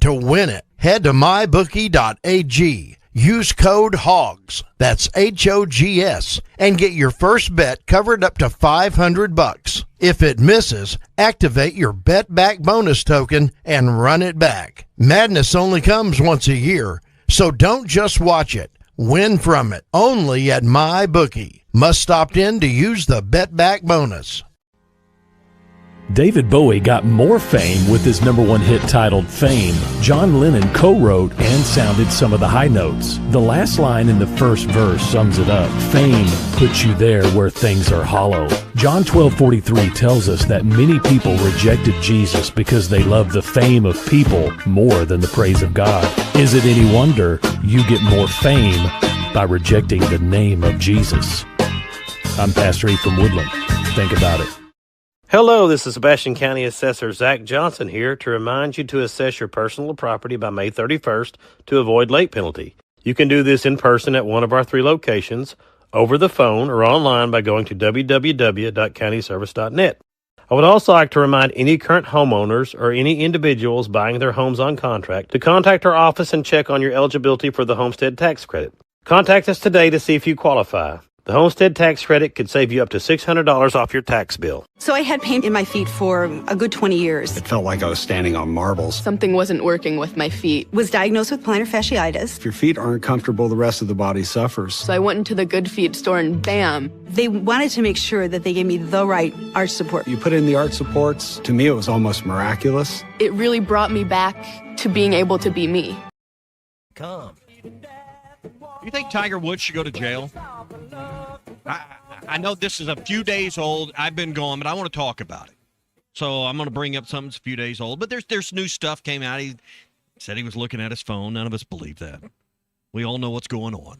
to win it. Head to mybookie.ag. Use code HOGS, that's HOGS, and get your first bet covered up to $500. If it misses, activate your Bet Back bonus token and run it back. Madness only comes once a year, so don't just watch it. Win from it. Only at MyBookie. Must opt in to use the Bet Back bonus. David Bowie got more fame with his #1 hit titled Fame. John Lennon co-wrote and sounded some of the high notes. The last line in the first verse sums it up. Fame puts you there where things are hollow. John 12:43 tells us that many people rejected Jesus because they love the fame of people more than the praise of God. Is it any wonder you get more fame by rejecting the name of Jesus? I'm Pastor E from Woodland. Think about it. Hello, this is Sebastian County Assessor Zach Johnson here to remind you to assess your personal property by May 31st to avoid late penalty. You can do this in person at one of our 3 locations, over the phone, or online by going to www.countyservice.net. I would also like to remind any current homeowners or any individuals buying their homes on contract to contact our office and check on your eligibility for the homestead tax credit. Contact us today to see if you qualify. The homestead tax credit could save you up to $600 off your tax bill. So I had pain in my feet for a good 20 years. It felt like I was standing on marbles. Something wasn't working with my feet. Was diagnosed with plantar fasciitis. If your feet aren't comfortable, the rest of the body suffers. So I went into the Good Feet store and bam. They wanted to make sure that they gave me the right arch support. You put in the arch supports. To me, it was almost miraculous. It really brought me back to being able to be me. Come. You think Tiger Woods should go to jail? I know this is a few days old. I've been gone, but I want to talk about it. So I'm going to bring up something that's a few days old. But there's new stuff came out. He said he was looking at his phone. None of us believe that. We all know what's going on.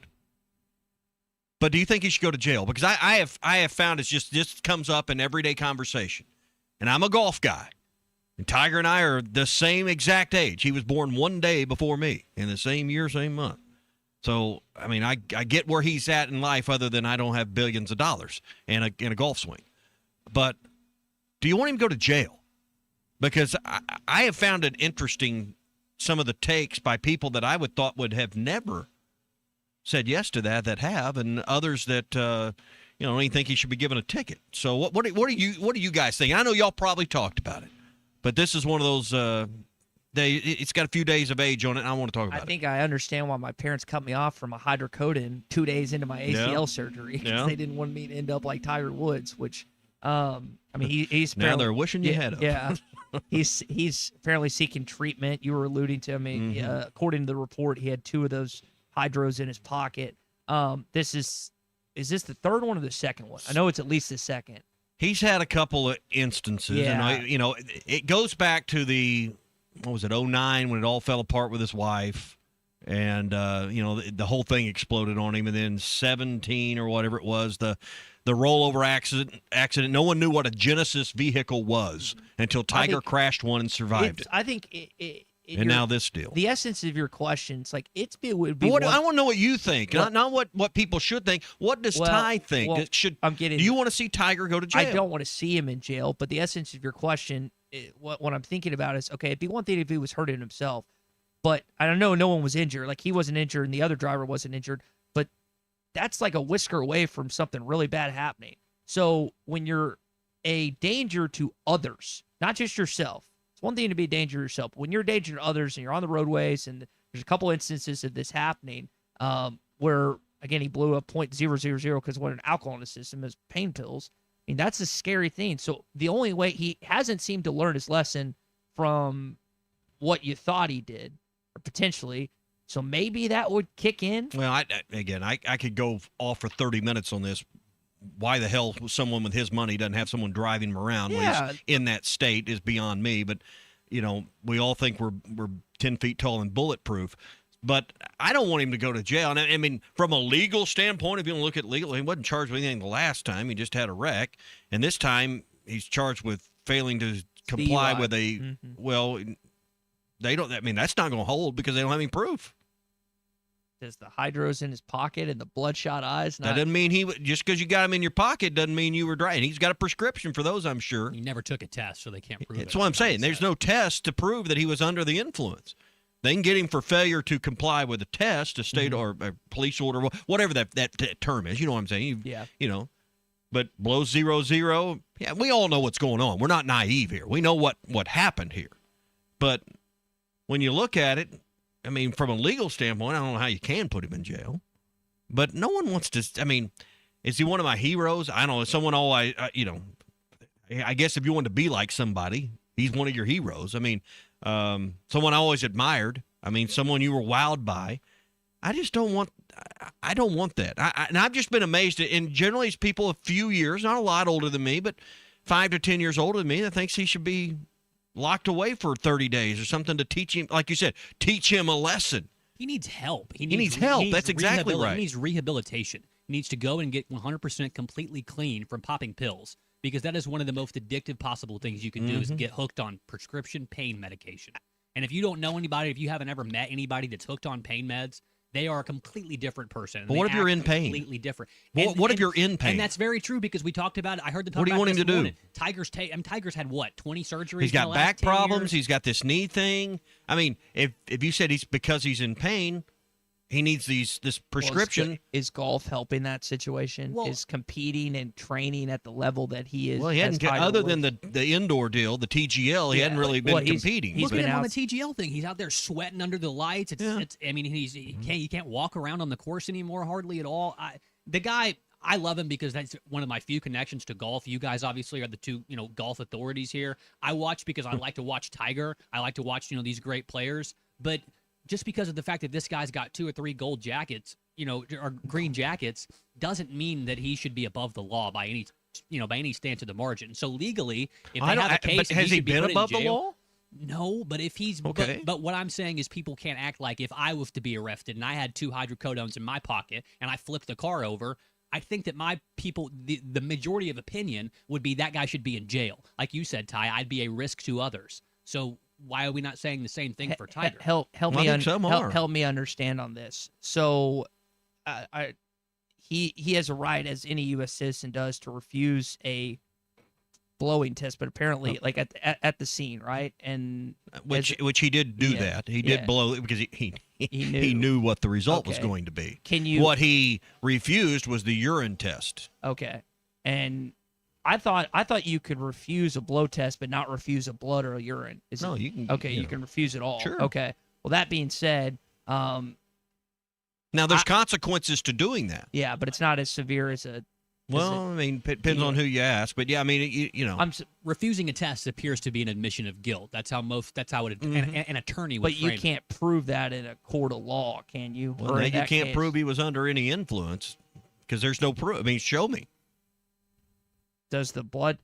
But do you think he should go to jail? Because I have found it's just this comes up in everyday conversation. And I'm a golf guy. And Tiger and I are the same exact age. He was born one day before me in the same year, same month. So, I mean, I get where he's at in life other than I don't have billions of dollars and a golf swing. But do you want him to go to jail? Because I have found it interesting, some of the takes by people that I would thought would have never said yes to that have, and others that, don't even think he should be given a ticket. So what do you guys think? I know y'all probably talked about it, but this is one of those it's got a few days of age on it, and I want to talk about it. I think I understand why my parents cut me off from a hydrocodone 2 days into my ACL surgery because they didn't want me to end up like Tiger Woods, which, he's now they're wishing you had him. Yeah, he's apparently seeking treatment. You were alluding to. I mean, according to the report, he had 2 of those hydros in his pocket. Is this the third one or the second one? I know it's at least the second. He's had a couple of instances, and it goes back to the. What was it, 2009, when it all fell apart with his wife, and the whole thing exploded on him, and then 2017 or whatever it was, the rollover accident. No one knew what a Genesis vehicle was until Tiger crashed one and survived it. I think and now this deal. The essence of your question, it's like I want to know what you think, not what people should think. What does Ty think? Do you want to see Tiger go to jail? I don't want to see him in jail, but the essence of your question, what I'm thinking about is, okay, it'd be one thing if he was hurting himself, but I don't know, no one was injured. Like, he wasn't injured and the other driver wasn't injured, but that's like a whisker away from something really bad happening. So when you're a danger to others, not just yourself, it's one thing to be a danger to yourself, but when you're a danger to others and you're on the roadways, and there's a couple instances of this happening where, again, he blew up .000 because of an alcohol in his system, as pain pills. I mean, that's a scary thing. So the only way he hasn't seemed to learn his lesson from what you thought he did, or potentially. So maybe that would kick in. Well, I could go off for 30 minutes on this. Why the hell someone with his money doesn't have someone driving him around when he's in that state is beyond me. But, we all think we're 10 feet tall and bulletproof. But I don't want him to go to jail. And I mean, from a legal standpoint, if you look at legal, he wasn't charged with anything the last time. He just had a wreck. And this time he's charged with failing to comply with a, well, they don't, I mean, that's not going to hold because they don't have any proof. Does the hydros in his pocket and the bloodshot eyes? That doesn't mean just because you got him in your pocket doesn't mean you were driving. He's got a prescription for those, I'm sure. He never took a test, so they can't prove it. That's what I'm saying. There's no test to prove that he was under the influence. They can get him for failure to comply with a test, a state or a police order, whatever that term is. You know what I'm saying? But blow 0-0. Yeah, we all know what's going on. We're not naive here. We know what happened here. But when you look at it, I mean, from a legal standpoint, I don't know how you can put him in jail. But no one wants to. I mean, is he one of my heroes? I don't know. Is someone I I guess if you want to be like somebody, he's one of your heroes. I mean, someone I always admired. I mean, someone you were wowed by. I just don't want. I don't want that. And I've just been amazed at. And generally, it's people a few years, not a lot older than me, but 5 to 10 years older than me, that thinks he should be locked away for 30 days or something to teach him, like you said, teach him a lesson. He needs help. He needs help. That's exactly right. He needs rehabilitation. He needs to go and get 100% completely clean from popping pills, because that is one of the most addictive possible things you can do is get hooked on prescription pain medication. And if you don't know anybody, if you haven't ever met anybody that's hooked on pain meds, they are a completely different person. But what if you're in pain? Completely different. What if you're in pain? And that's very true, because we talked about it. I heard the talk What do you about want him this to do? morning. Tiger's had what, 20 surgeries? He's in the got last back 10 problems. years? He's got this knee thing. I mean, if you said he's because he's in pain, he needs this prescription. Well, is golf helping that situation? Is competing and training at the level that he is? Well, he hadn't, other than the indoor deal, the TGL, he hadn't really been competing. Look at him on the TGL thing. He's out there sweating under the lights. I mean, he can't walk around on the course anymore hardly at all. I love him because that's one of my few connections to golf. You guys obviously are the two, golf authorities here. I watch because I like to watch Tiger. I like to watch, these great players. But just because of the fact that this guy's got 2 or 3 gold jackets, or green jackets, doesn't mean that he should be above the law by any stance of the margin. So legally, if they have a case, but has he been above the law? No, but if he's okay. But what I'm saying is people can't act like if I was to be arrested and I had 2 hydrocodones in my pocket and I flipped the car over, I think that my people, the majority of opinion would be that guy should be in jail. Like you said, Ty, I'd be a risk to others. So why are we not saying the same thing for Tiger? Help me understand on this. So, he has a right, as any U.S. citizen does, to refuse a blowing test, but apparently, like at the scene, right? And which he did do that. He did blow it because he knew what the result was going to be. What he refused was the urine test. Okay, and I thought you could refuse a blow test, but not refuse a blood or a urine. You can. Okay, you can refuse it all. Sure. Okay. Well, that being said, now there's consequences to doing that. Yeah, but it's not as severe as a. Well, I mean, it depends on who you ask, but yeah, I mean, refusing a test appears to be an admission of guilt. That's how an attorney would. But you can't prove that in a court of law, can you? Well, now you can't prove he was under any influence because there's no proof. I mean, show me. Does the blood?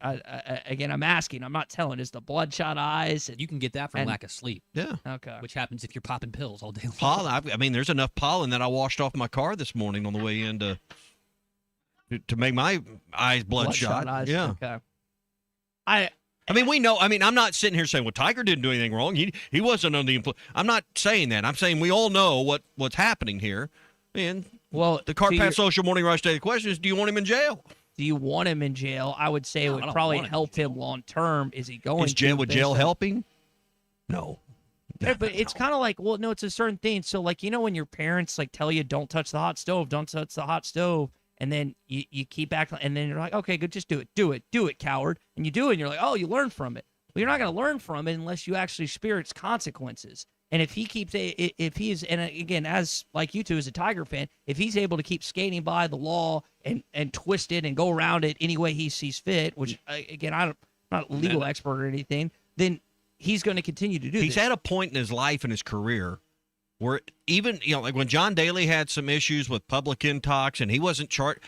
Again, I'm asking. I'm not telling. Is the bloodshot eyes? You can get that from lack of sleep. Yeah. Okay. Which happens if you're popping pills all day long. Pollen. I mean, there's enough pollen that I washed off my car this morning on the way in to make my eyes bloodshot. Eyes. Yeah. Okay. I mean, we know. I mean, I'm not sitting here saying, well, Tiger didn't do anything wrong. He wasn't under the influence. I'm not saying that. I'm saying we all know what's happening here. And the Cart Path Social Morning Rush Daily question is, do you want him in jail? Do you want him in jail? I would say it would probably help him long term. Is he going to? Would jail help him? No. But it's kind of like, well, no, it's a certain thing. So, like, when your parents, like, tell you, don't touch the hot stove, and then you keep acting, and then you're like, okay, good, just do it, coward. And you do it, and you're like, oh, you learn from it. Well, you're not going to learn from it unless you actually experience consequences. And if he's, and again, as like you two as a Tiger fan, if he's able to keep skating by the law and twist it and go around it any way he sees fit, which again, I'm not a legal expert or anything, then he's going to continue to do He's this. at a point in his life and his career where even, like when John Daly had some issues with public intox and he wasn't charged,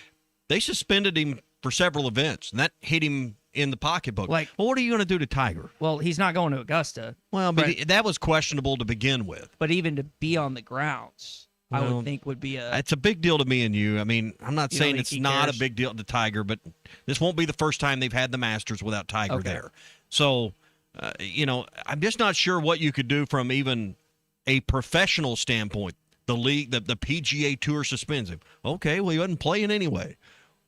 they suspended him for several events, and that hit him in the pocketbook. Well, what are you going to do to Tiger? Well, he's not going to Augusta. Well, but that was questionable to begin with. But even to be on the grounds, I would think would be it's a big deal to me and you. I mean, I'm not saying it's not a big deal to Tiger, but this won't be the first time they've had the Masters without Tiger there. So, I'm just not sure what you could do from even a professional standpoint. The league, the PGA Tour suspends him. Okay, well, he wasn't playing anyway.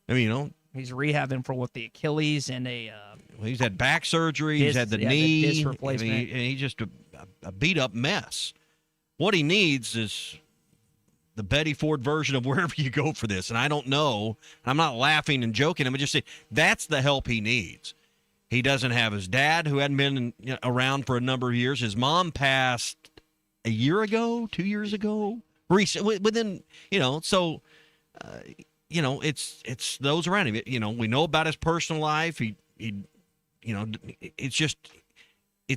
I mean, he's rehabbing for what, the Achilles and he's had back surgery. He's had the knee. The disc replacement. And he's just a beat up mess. What he needs is the Betty Ford version of wherever you go for this. And I don't know. I'm not laughing and joking. I'm just saying that's the help he needs. He doesn't have his dad, who hadn't been around for a number of years. His mom passed a year ago, 2 years ago, within, so. It's those around him. We know about his personal life. He it's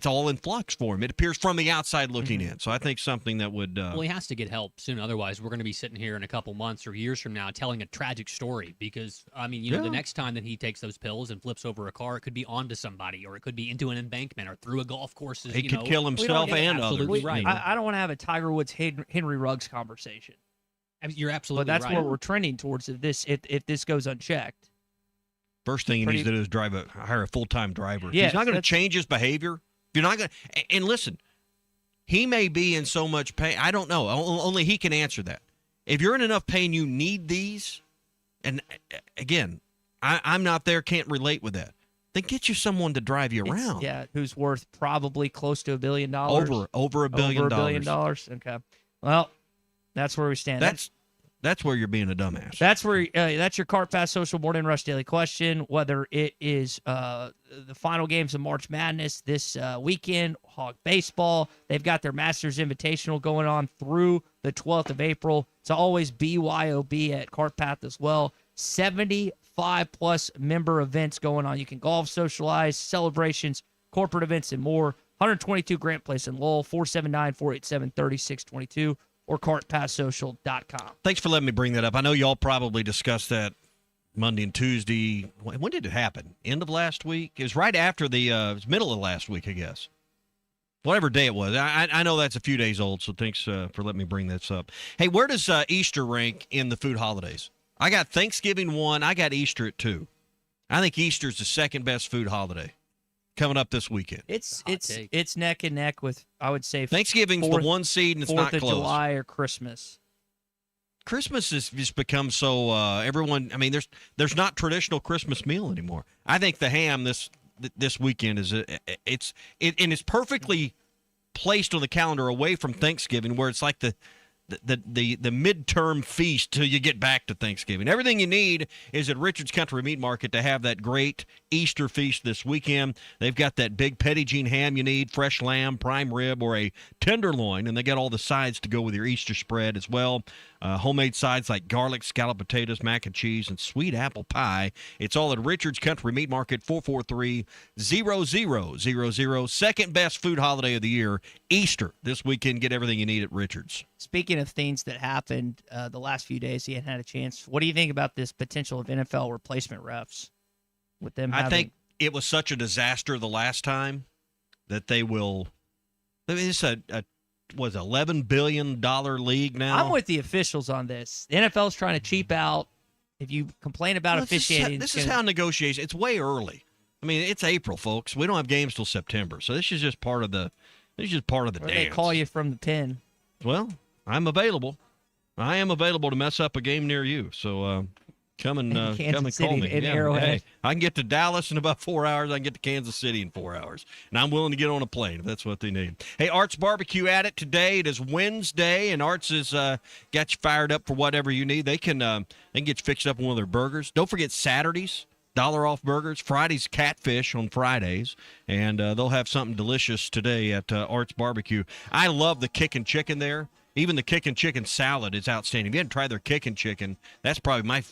all in flux for him. It appears from the outside looking in. So I think something that would. Well, he has to get help soon. Otherwise, we're going to be sitting here in a couple months or years from now telling a tragic story. Because the next time that he takes those pills and flips over a car, it could be onto somebody, or it could be into an embankment, or through a golf course. He could kill himself and others. Right. I don't want to have a Tiger Woods Henry Ruggs conversation. You're absolutely right. But that's right. where we're trending towards if this goes unchecked. First thing he needs to do is hire a full-time driver. Yes, He's not going to change his behavior. You're not going to. And listen, he may be in so much pain. I don't know. Only he can answer that. If you're in enough pain, you need these. And again, I'm not there, can't relate with that. Then get you someone to drive you around. Who's worth probably close to $1 billion. Over $1 billion. Over $1 billion. Okay. Well, that's where we stand. That's where you're being a dumbass. That's where that's your Cart Pass Social Morning Rush Daily Question. Whether it is the final games of March Madness this weekend, Hog Baseball, they've got their Masters Invitational going on through the 12th of April. It's always BYOB at Cart Path as well. 75+ member events going on. You can golf, socialize, celebrations, corporate events, and more. 122 Grant Place in Lowell, 479-487-3622. Or cartpasssocial.com. Thanks for letting me bring that up. I know y'all probably discussed that Monday and Tuesday. When did it happen? End of last week? It was right after it was middle of last week, I guess. Whatever day it was. I know that's a few days old, so thanks for letting me bring this up. Hey, where does Easter rank in the food holidays? I got Thanksgiving 1. I got Easter at 2. I think Easter's the second best food holiday coming up this weekend. It's neck and neck with, I would say, Thanksgiving's the 1 seed and it's not close. 4th of July or Christmas. Christmas has just become so everyone. I mean, there's not traditional Christmas meal anymore. I think the ham this weekend it's perfectly placed on the calendar away from Thanksgiving, where it's like the midterm feast till you get back to Thanksgiving. Everything you need is at Richard's Country Meat Market to have that great Easter feast this weekend. They've got that big Petit ham you need, fresh lamb, prime rib, or a tenderloin, and they got all the sides to go with your Easter spread as well. Homemade sides like garlic, scalloped potatoes, mac and cheese, and sweet apple pie. It's all at Richard's Country Meat Market, 443-0000. Second best food holiday of the year, Easter. This weekend, get everything you need at Richard's. Speaking of things that happened the last few days, he hadn't had a chance. What do you think about this potential of NFL replacement refs? With them, I think it was such a disaster the last time that they will. I mean, it's was $11 billion league now. I'm with the officials on this. The NFL's trying to cheap out. If you complain about officiating, this is how negotiations. It's way early. I mean, it's April, folks. We don't have games till September, so this is just part of the. This is just part of the dance. They call you from the pen. Well, I'm available. I am available to mess up a game near you. So come and call me. In Arrowhead. Hey, I can get to Dallas in about 4 hours. I can get to Kansas City in 4 hours. And I'm willing to get on a plane if that's what they need. Hey, Arts Barbecue at it today. It is Wednesday, and Arts has got you fired up for whatever you need. They can get you fixed up on one of their burgers. Don't forget Saturdays. $1 off burgers. Fridays, catfish on Fridays. And they'll have something delicious today at Arts Barbecue. I love the kickin' chicken there. Even the kickin' chicken salad is outstanding. If you haven't tried their kickin' chicken, that's probably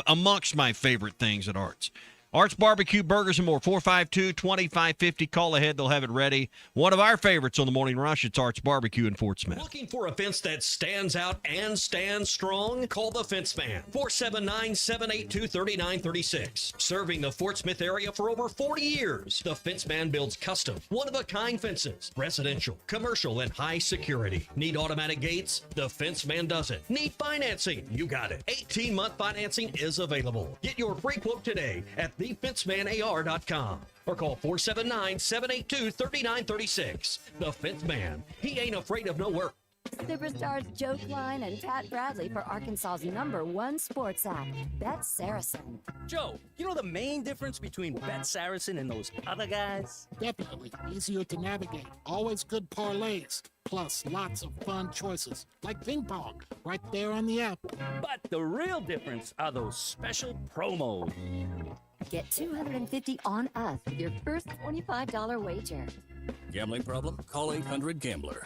amongst my favorite things at Arts. Arts Barbecue, burgers, and more. 452-2550. Call ahead. They'll have it ready. One of our favorites on the Morning Rush, it's Arts Barbecue in Fort Smith. Looking for a fence that stands out and stands strong? Call the Fence Man. 479-782-3936. Serving the Fort Smith area for over 40 years. The Fence Man builds custom, one-of-a-kind fences. Residential, commercial, and high security. Need automatic gates? The Fence Man does it. Need financing? You got it. 18-month financing is available. Get your free quote today at thefencemanar.com or call 479-782-3936. The Fence Man. He ain't afraid of no work. Superstars Joe Klein and Pat Bradley for Arkansas's #1 sports app, Bet Saracen. Joe, you know the main difference between Bet Saracen and those other guys? Definitely. Easier to navigate. Always good parlays. Plus lots of fun choices. Like ping pong. Right there on the app. But the real difference are those special promos. Get $250 on us with your first $25 wager. Gambling problem? Call 800-GAMBLER.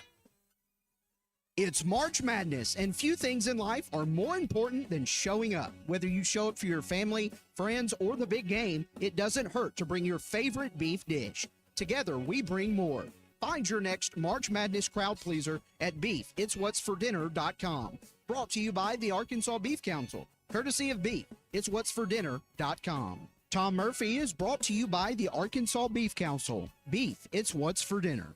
It's March Madness, and few things in life are more important than showing up. Whether you show up for your family, friends, or the big game, it doesn't hurt to bring your favorite beef dish. Together, we bring more. Find your next March Madness crowd pleaser at beefitswhatsfordinner.com. Brought to you by the Arkansas Beef Council, courtesy of Beef. It's whatsfordinner.com. Tom Murphy is brought to you by the Arkansas Beef Council. Beef, it's what's for dinner.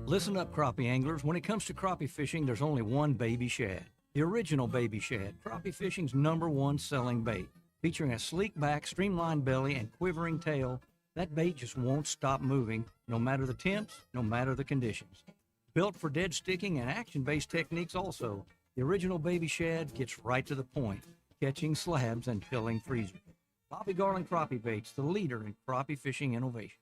Listen up, crappie anglers. When it comes to crappie fishing, there's only one baby shad. The original baby shad, crappie fishing's #1 selling bait. Featuring a sleek back, streamlined belly, and quivering tail, that bait just won't stop moving, no matter the temps, no matter the conditions. Built for dead sticking and action-based techniques also, the original baby shad gets right to the point, catching slabs and filling freezers. Bobby Garland Crappie Baits, the leader in crappie fishing innovation.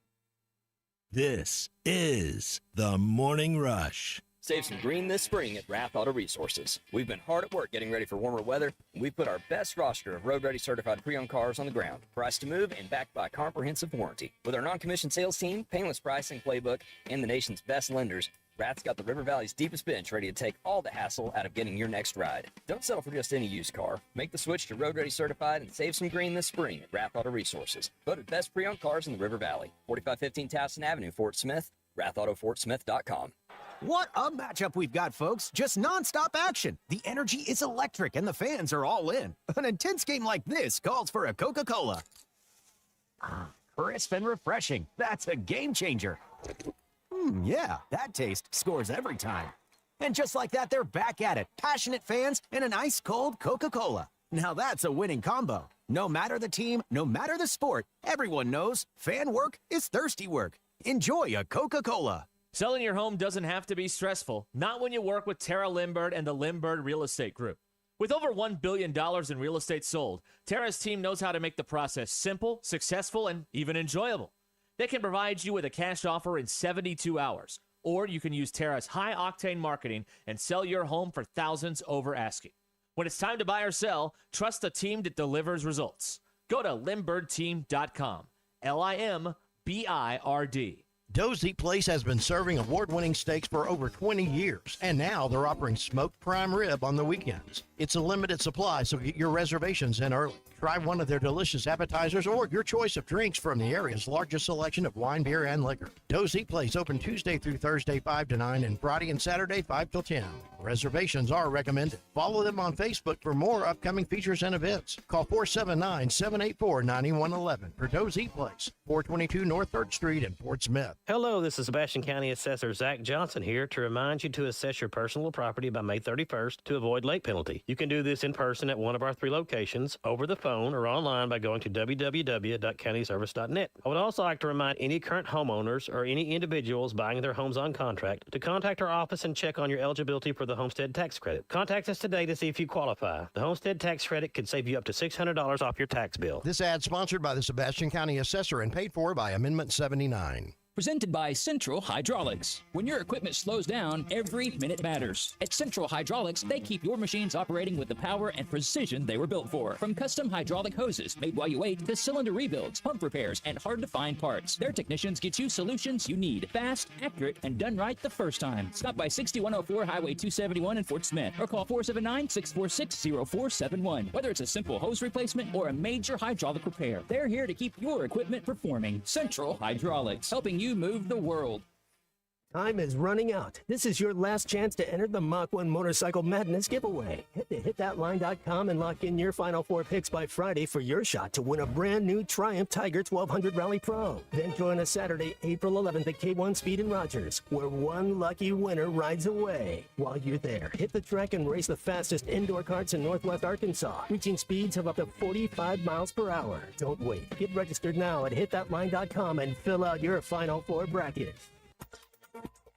This is the Morning Rush. Save some green this spring at Rath Auto Resources. We've been hard at work getting ready for warmer weather, and we've put our best roster of road-ready certified pre-owned cars on the ground, priced to move and backed by a comprehensive warranty. With our non-commissioned sales team, painless pricing playbook, and the nation's best lenders, Rath's got the River Valley's deepest bench ready to take all the hassle out of getting your next ride. Don't settle for just any used car. Make the switch to Road Ready Certified and save some green this spring at Rath Auto Resources. Voted best pre-owned cars in the River Valley. 4515 Towson Avenue, Fort Smith. RathAutoFortSmith.com. What a matchup we've got, folks. Just nonstop action. The energy is electric and the fans are all in. An intense game like this calls for a Coca-Cola. Crisp and refreshing. That's a game changer. Yeah, that taste scores every time. And just like that, they're back at it. Passionate fans and an ice-cold Coca-Cola. Now that's a winning combo. No matter the team, no matter the sport, everyone knows fan work is thirsty work. Enjoy a Coca-Cola. Selling your home doesn't have to be stressful, not when you work with Tara Lindbergh and the Lindbergh Real Estate Group. With over $1 billion in real estate sold, Tara's team knows how to make the process simple, successful, and even enjoyable. They can provide you with a cash offer in 72 hours, or you can use Tara's high-octane marketing and sell your home for thousands over asking. When it's time to buy or sell, trust the team that delivers results. Go to LindberghTeam.com. LIMBIRD. Doe's Eat Place has been serving award-winning steaks for over 20 years, and now they're offering smoked prime rib on the weekends. It's a limited supply, so get your reservations in early. Try one of their delicious appetizers or your choice of drinks from the area's largest selection of wine, beer, and liquor. Doe's Eat Place open Tuesday through Thursday 5 to 9 and Friday and Saturday 5 till 10. Reservations are recommended. Follow them on Facebook for more upcoming features and events. Call 479-784-9111 for Doe's Eat Place, 422 North 3rd Street in Fort Smith. Hello, this is Sebastian County Assessor Zach Johnson here to remind you to assess your personal property by May 31st to avoid late penalty. You can do this in person at one of our 3 locations, over the phone, or online by going to www.countyservice.net. I would also like to remind any current homeowners or any individuals buying their homes on contract to contact our office and check on your eligibility for the homestead tax credit. Contact us today to see if you qualify. The homestead tax credit could save you up to $600 off your tax bill. This ad sponsored by the Sebastian County Assessor and paid for by Amendment 79. Presented by Central Hydraulics. When your equipment slows down, every minute matters. At Central Hydraulics, they keep your machines operating with the power and precision they were built for. From custom hydraulic hoses made while you wait to cylinder rebuilds, pump repairs, and hard-to-find parts, their technicians get you solutions you need. Fast, accurate, and done right the first time. Stop by 6104 Highway 271 in Fort Smith or call 479-646-0471. Whether it's a simple hose replacement or a major hydraulic repair, they're here to keep your equipment performing. Central Hydraulics, helping you move the world. Time is running out. This is your last chance to enter the Mach 1 Motorcycle Madness giveaway. Head to hitthatline.com and lock in your final 4 picks by Friday for your shot to win a brand new Triumph Tiger 1200 Rally Pro. Then join us Saturday, April 11th at K1 Speed in Rogers, where one lucky winner rides away. While you're there, hit the track and race the fastest indoor karts in Northwest Arkansas, reaching speeds of up to 45 miles per hour. Don't wait. Get registered now at hitthatline.com and fill out your final 4 brackets.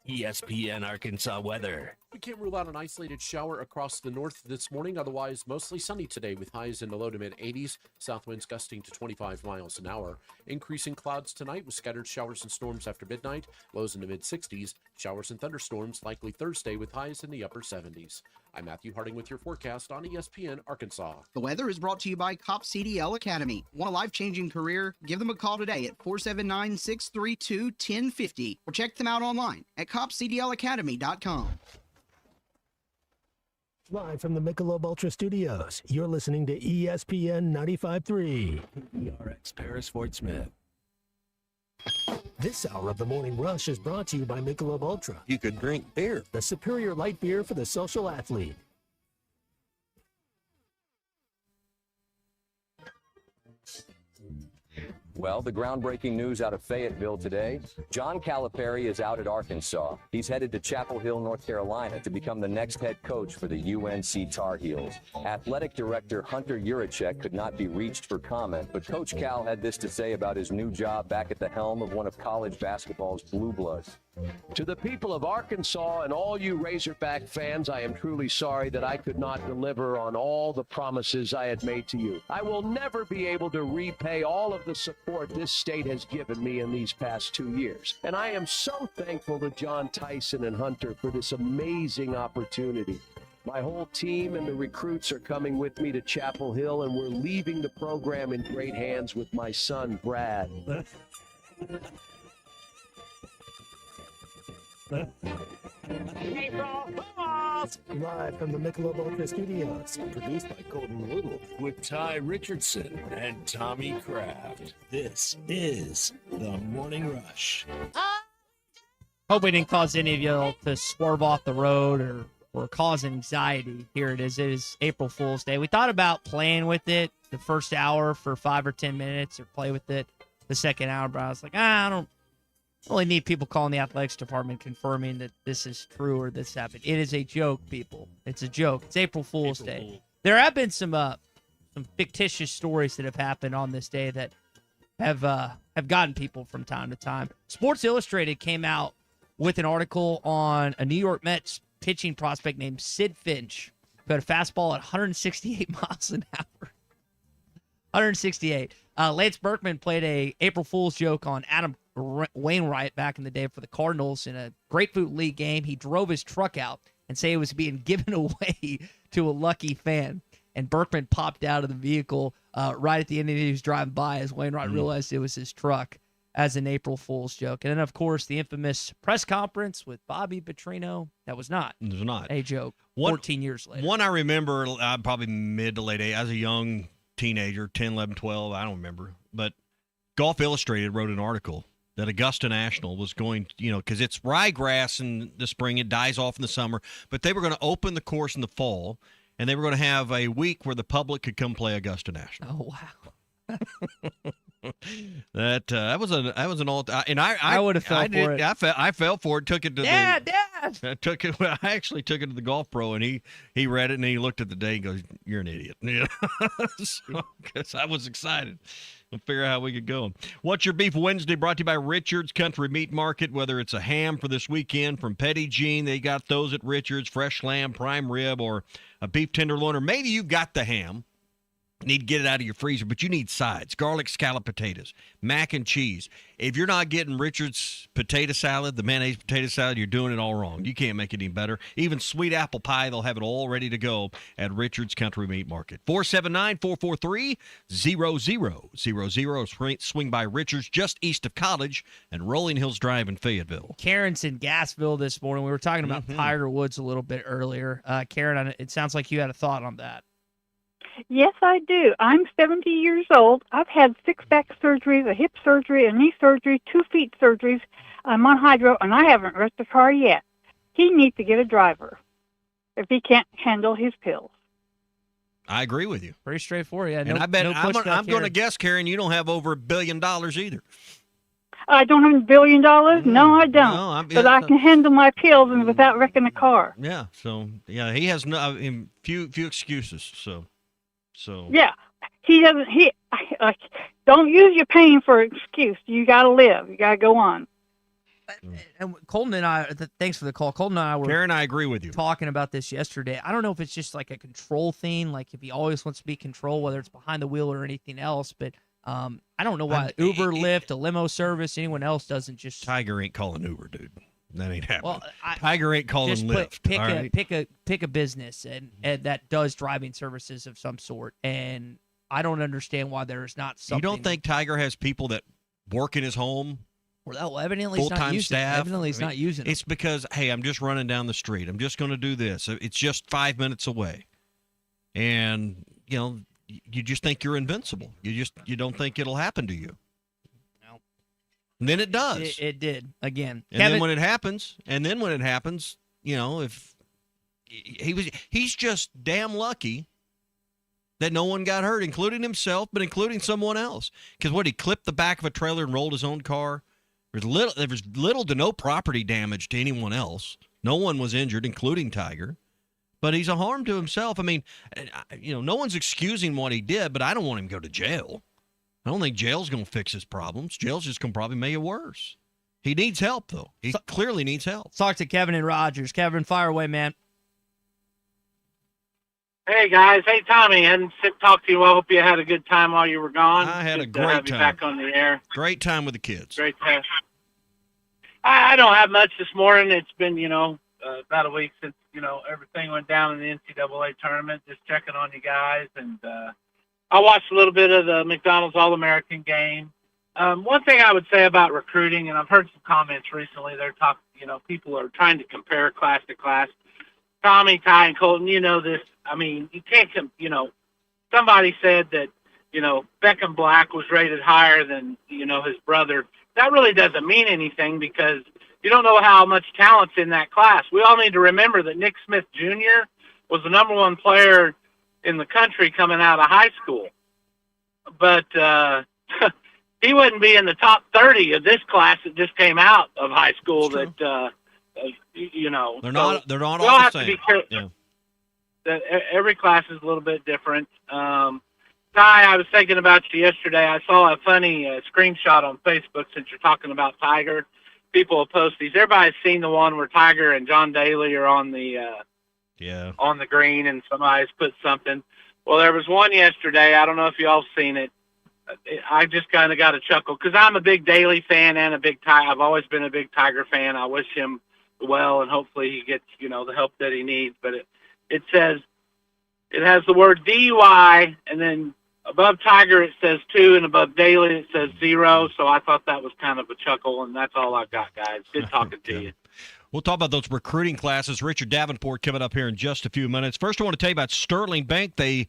ESPN Arkansas weather. can't rule out an isolated shower across the north this morning. Otherwise, mostly sunny today with highs in the low to mid 80s. South winds gusting to 25 miles an hour. Increasing clouds tonight with scattered showers and storms after midnight. Lows in the mid 60s. Showers and thunderstorms likely Thursday with highs in the upper 70s. I'm Matthew Harding with your forecast on ESPN Arkansas. The weather is brought to you by COP CDL Academy. Want a life-changing career? Give them a call today at 479-632-1050 or check them out online at copcdlacademy.com. Live from the Michelob Ultra Studios, you're listening to ESPN 95.3. ERX Paris Fort Smith. This hour of the Morning Rush is brought to you by Michelob Ultra. You could drink beer. The superior light beer for the social athlete. Well, the groundbreaking news out of Fayetteville today, John Calipari is out at Arkansas. He's headed to Chapel Hill, North Carolina to become the next head coach for the UNC Tar Heels. Athletic director Hunter Yurachek could not be reached for comment, but Coach Cal had this to say about his new job back at the helm of one of college basketball's blue bloods. To the people of Arkansas and all you Razorback fans, I am truly sorry that I could not deliver on all the promises I had made to you. I will never be able to repay all of the support this state has given me in these past 2 years. And I am so thankful to John Tyson and Hunter for this amazing opportunity. My whole team and the recruits are coming with me to Chapel Hill, and we're leaving the program in great hands with my son, Brad. Live from the Michelob Ultra Studios, produced by Colton Little with Ty Richardson and Tommy Kraft. This is the Morning Rush. Hope we didn't cause any of you to swerve off the road or cause anxiety. Here it is. It is April Fool's Day. We thought about playing with it the first hour for 5 or 10 minutes or play with it the second hour, but I was like, I don't really need people calling the athletics department confirming that this is true or this happened. It is a joke, people. It's a joke. It's April Fool's Day. There have been some fictitious stories that have happened on this day that have gotten people from time to time. Sports Illustrated came out with an article on a New York Mets pitching prospect named Sid Finch, who had a fastball at 168 miles an hour. 168. Lance Berkman played a April Fool's joke on Adam Wainwright back in the day for the Cardinals in a Grapefruit League game. He drove his truck out and say it was being given away to a lucky fan. And Berkman popped out of the vehicle right at the end of he was driving by as Wainwright realized it was his truck as an April Fool's joke. And then, of course, the infamous press conference with Bobby Petrino. That was not. It was not a joke. 14 years later. One I remember, probably mid to late '80s, as a young teenager, 10, 11, 12, I don't remember. But Golf Illustrated wrote an article that Augusta National was going, because it's ryegrass in the spring, it dies off in the summer, but they were going to open the course in the fall, and they were going to have a week where the public could come play Augusta National. Oh, wow. That was an all, and I would have fell for it. I fell for it. Took it to Dad. I took it. I actually took it to the Golf Pro, and he read it and he looked at the day and goes, "You're an idiot." Because I was excited. We'll figure out how we could go. What's Your Beef Wednesday brought to you by Richard's Country Meat Market. Whether it's a ham for this weekend from Petit Jean, they got those at Richard's, fresh lamb, prime rib, or a beef tenderloin, or maybe you got the ham. Need to get it out of your freezer, but you need sides: garlic scallop potatoes, mac and cheese. If you're not getting Richard's potato salad, the mayonnaise potato salad, you're doing it all wrong. You can't make it any better. Even sweet apple pie, they'll have it all ready to go at Richard's Country Meat Market. 479-443-0000. Swing by Richard's just east of College and Rolling Hills Drive in Fayetteville. Karen's in Gassville this morning. We were talking about Tiger Woods a little bit earlier. Karen, it sounds like you had a thought on that. Yes, I do. I'm 70 years old. I've had 6 back surgeries, a hip surgery, a knee surgery, 2 feet surgeries. I'm on hydro, and I haven't wrecked a car yet. He needs to get a driver if he can't handle his pills. I agree with you. Pretty straightforward. Yeah, and I bet I'm going to guess, Karen, you don't have over $1 billion either. I don't have $1 billion? No, I don't. But I can handle my pills and without wrecking a car. Yeah. So he has few excuses. So yeah, he doesn't. Don't use your pain for an excuse. You got to live. You got to go on. and Colton and I, thanks for the call. Colton and I were Karen, I agree with you. Talking about this yesterday. I don't know if it's just like a control thing, like if he always wants to be control, whether it's behind the wheel or anything else. But I don't know why Uber, Lyft, a limo service, anyone else doesn't just. Tiger ain't calling Uber, dude. That ain't happening. Well, Tiger ain't calling Lyft. Pick a business and that does driving services of some sort, and I don't understand why there's not something. You don't think Tiger has people that work in his home? Well, evidently he's not using staff. Evidently he's not using it. It's because, hey, I'm just running down the street. I'm just going to do this. It's just 5 minutes away, and you just think you're invincible. You don't think it'll happen to you. No. And then it does. It did again. And then when it happens, if he's just damn lucky that no one got hurt, including himself, but including someone else. Because he clipped the back of a trailer and rolled his own car. There was little to no property damage to anyone else. No one was injured, including Tiger. But he's a harm to himself. I mean, no one's excusing what he did, but I don't want him to go to jail. I don't think jail's going to fix his problems. Jail's just going to probably make it worse. He needs help, though. He clearly needs help. Talk to Kevin and Rogers. Kevin, fire away, man. Hey, guys. Hey, Tommy. I hadn't talked to you. I hope you had a good time while you were gone. I had a Good great to have time. you back on the air. Great time with the kids. Great time. I don't have much this morning. It's been, about a week since, everything went down in the NCAA tournament. Just checking on you guys. And I watched a little bit of the McDonald's All-American game. One thing I would say about recruiting, and I've heard some comments recently, they're talking, people are trying to compare class to class. Tommy, Ty, and Colton, you know this. I mean, you can't, somebody said that, Beckham Black was rated higher than, his brother. That really doesn't mean anything because you don't know how much talent's in that class. We all need to remember that Nick Smith Jr. was the number one player in the country coming out of high school. But he wouldn't be in the top 30 of this class that just came out of high school that, They're not we all the have same. to be careful. Yeah. That every class is a little bit different. Ty, I was thinking about you yesterday. I saw a funny screenshot on Facebook since you're talking about Tiger. People will post these. Everybody's seen the one where Tiger and John Daly are on the on the green, and somebody's put something. Well, there was one yesterday. I don't know if you all seen it. I just kind of got a chuckle because I'm a big Daly fan and a big Tiger. I've always been a big Tiger fan. I wish him well, and hopefully he gets the help that he needs. But it says it has the word DUI, and then above Tiger it says 2, and above Daly it says 0. So I thought that was kind of a chuckle, and that's all I got, guys. Good talking to you. We'll talk about those recruiting classes. Richard Davenport coming up here in just a few minutes. First, I want to tell you about Sterling Bank. They're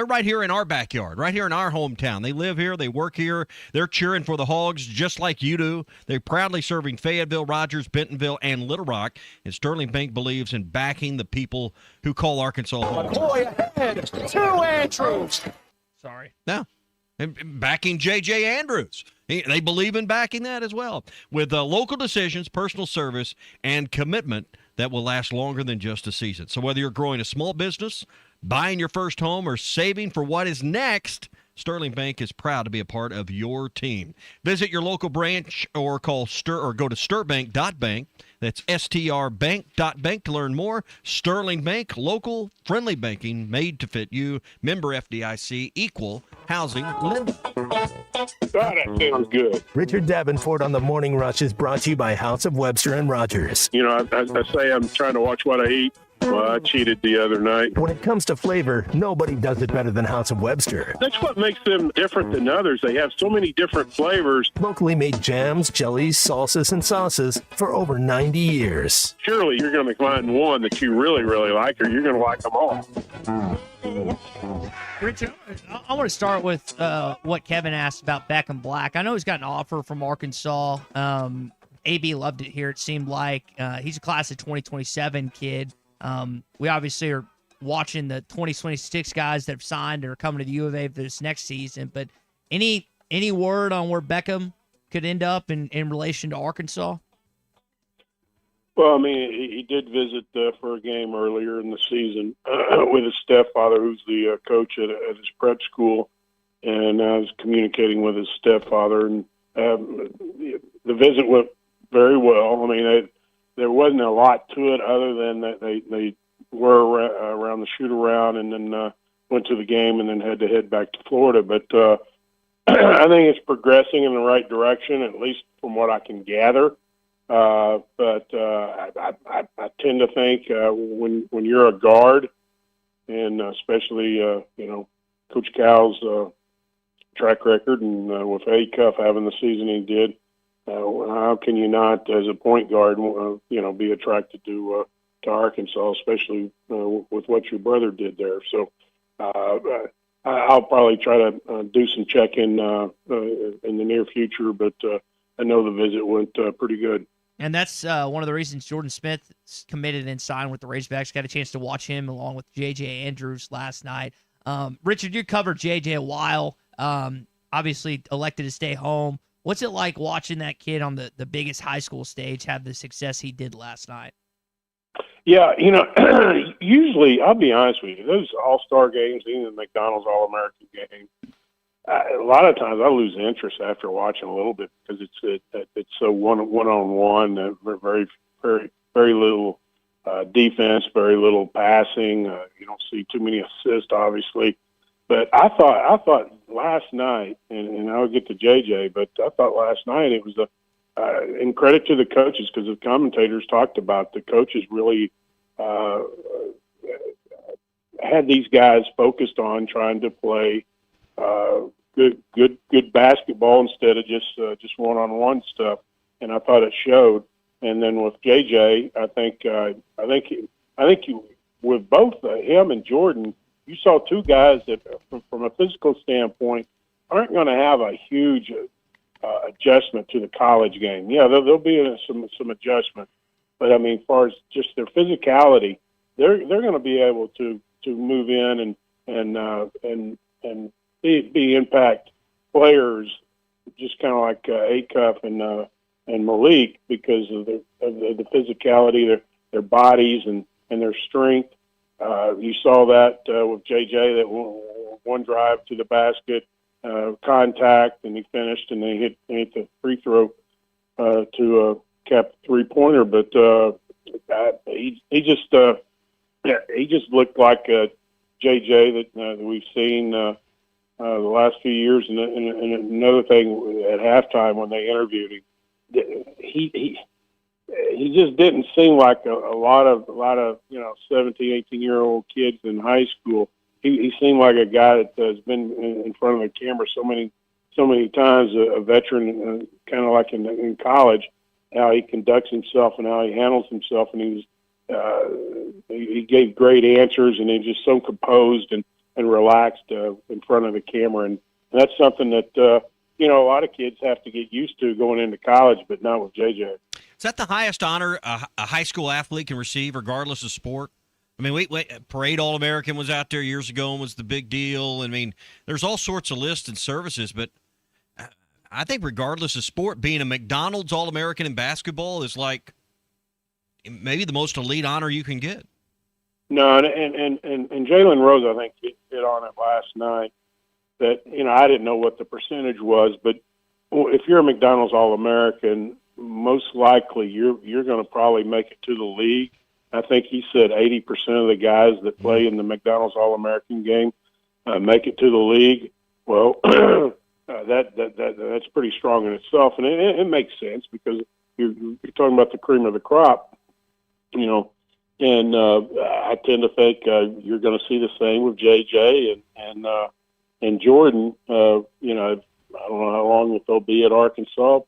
right here in our backyard, right here in our hometown. They live here. They work here. They're cheering for the Hogs just like you do. They're proudly serving Fayetteville, Rogers, Bentonville, and Little Rock. And Sterling Bank believes in backing the people who call Arkansas home. Boy ahead, 2 Andrews. Sorry. No. And backing J.J. Andrews. They believe in backing that as well. With local decisions, personal service, and commitment that will last longer than just a season. So whether you're growing a small business, buying your first home, or saving for what is next, Sterling Bank is proud to be a part of your team. Visit your local branch or go to stirbank.bank. That's strbank.bank to learn more. Sterling Bank, local, friendly banking, made to fit you. Member FDIC, equal housing lender. That sounds good. Richard Davenport on the Morning Rush is brought to you by House of Webster and Rogers. I say I'm trying to watch what I eat. Well, I cheated the other night. When it comes to flavor, nobody does it better than House of Webster. That's what makes them different than others. They have so many different flavors. Locally made jams, jellies, salsas, and sauces for over 90 years. Surely you're going to find one that you really, really like, or you're going to like them all. Richard, I want to start with what Kevin asked about Beckham Black. I know he's got an offer from Arkansas. AB loved it here, it seemed like. He's a class of 2027 kid. We obviously are watching the 2026 guys that have signed or are coming to the U of A for this next season. But any word on where Beckham could end up in relation to Arkansas? Well, I mean, he did visit for a game earlier in the season with his stepfather, who's the coach at his prep school, and I was communicating with his stepfather. And the visit very well. I mean, there wasn't a lot to it other than that they were around the shoot around and then went to the game and then had to head back to Florida. But I think it's progressing in the right direction, at least from what I can gather. But I tend to think when you're a guard, and especially Coach Cal's track record, and with Eddie Cuff having the season he did, how can you not, as a point guard, be attracted to Arkansas, especially with what your brother did there? So I'll probably try to do some check-in in the near future, but I know the visit went pretty good. And that's one of the reasons Jordan Smith committed and signed with the Razorbacks. Got a chance to watch him along with J.J. Andrews last night. Richard, you covered J.J. a while. Obviously elected to stay home. What's it like watching that kid on the biggest high school stage have the success he did last night? Yeah, usually, I'll be honest with you, those all-star games, even the McDonald's All-American game, a lot of times I lose interest after watching a little bit because it's so one-on-one, very, very, very little defense, very little passing. You don't see too many assists, obviously. But I thought last night, and I'll get to JJ, but I thought last night it was and credit to the coaches, because the commentators talked about the coaches really had these guys focused on trying to play good basketball instead of just one-on-one stuff, and I thought it showed. And then with JJ, I think with both him and Jordan, you saw two guys that, from a physical standpoint, aren't going to have a huge adjustment to the college game. Yeah, there'll be some adjustment, but I mean, as far as just their physicality, they're going to be able to move in and be impact players, just kind of like Acuff and Malik, because of the physicality, their bodies and their strength. You saw that with JJ, that one drive to the basket, contact, and he finished, and then he hit the free throw to cap the three-pointer. But he just looked like JJ that we've seen the last few years. And another thing, at halftime when they interviewed him, he just didn't seem like a lot of 17, 18-year-old kids in high school. He seemed like a guy that has been in front of the camera so many times, a veteran, kind of like in college, how he conducts himself and how he handles himself, and he gave great answers, and he's just so composed and relaxed in front of the camera, and that's something that a lot of kids have to get used to going into college, but not with JJ. Is that the highest honor a high school athlete can receive, regardless of sport? I mean, Parade All-American was out there years ago and was the big deal. I mean, there's all sorts of lists and services, but I think regardless of sport, being a McDonald's All-American in basketball is like maybe the most elite honor you can get. No, and Jalen Rose, I think, hit on it last night. That I didn't know what the percentage was, but if you're a McDonald's All-American, most likely you're going to probably make it to the league. I think he said 80% of the guys that play in the McDonald's All-American game make it to the league. Well, that's pretty strong in itself, and it makes sense because you're talking about the cream of the crop, And I tend to think you're going to see the same with JJ and Jordan. I don't know how long they'll be at Arkansas.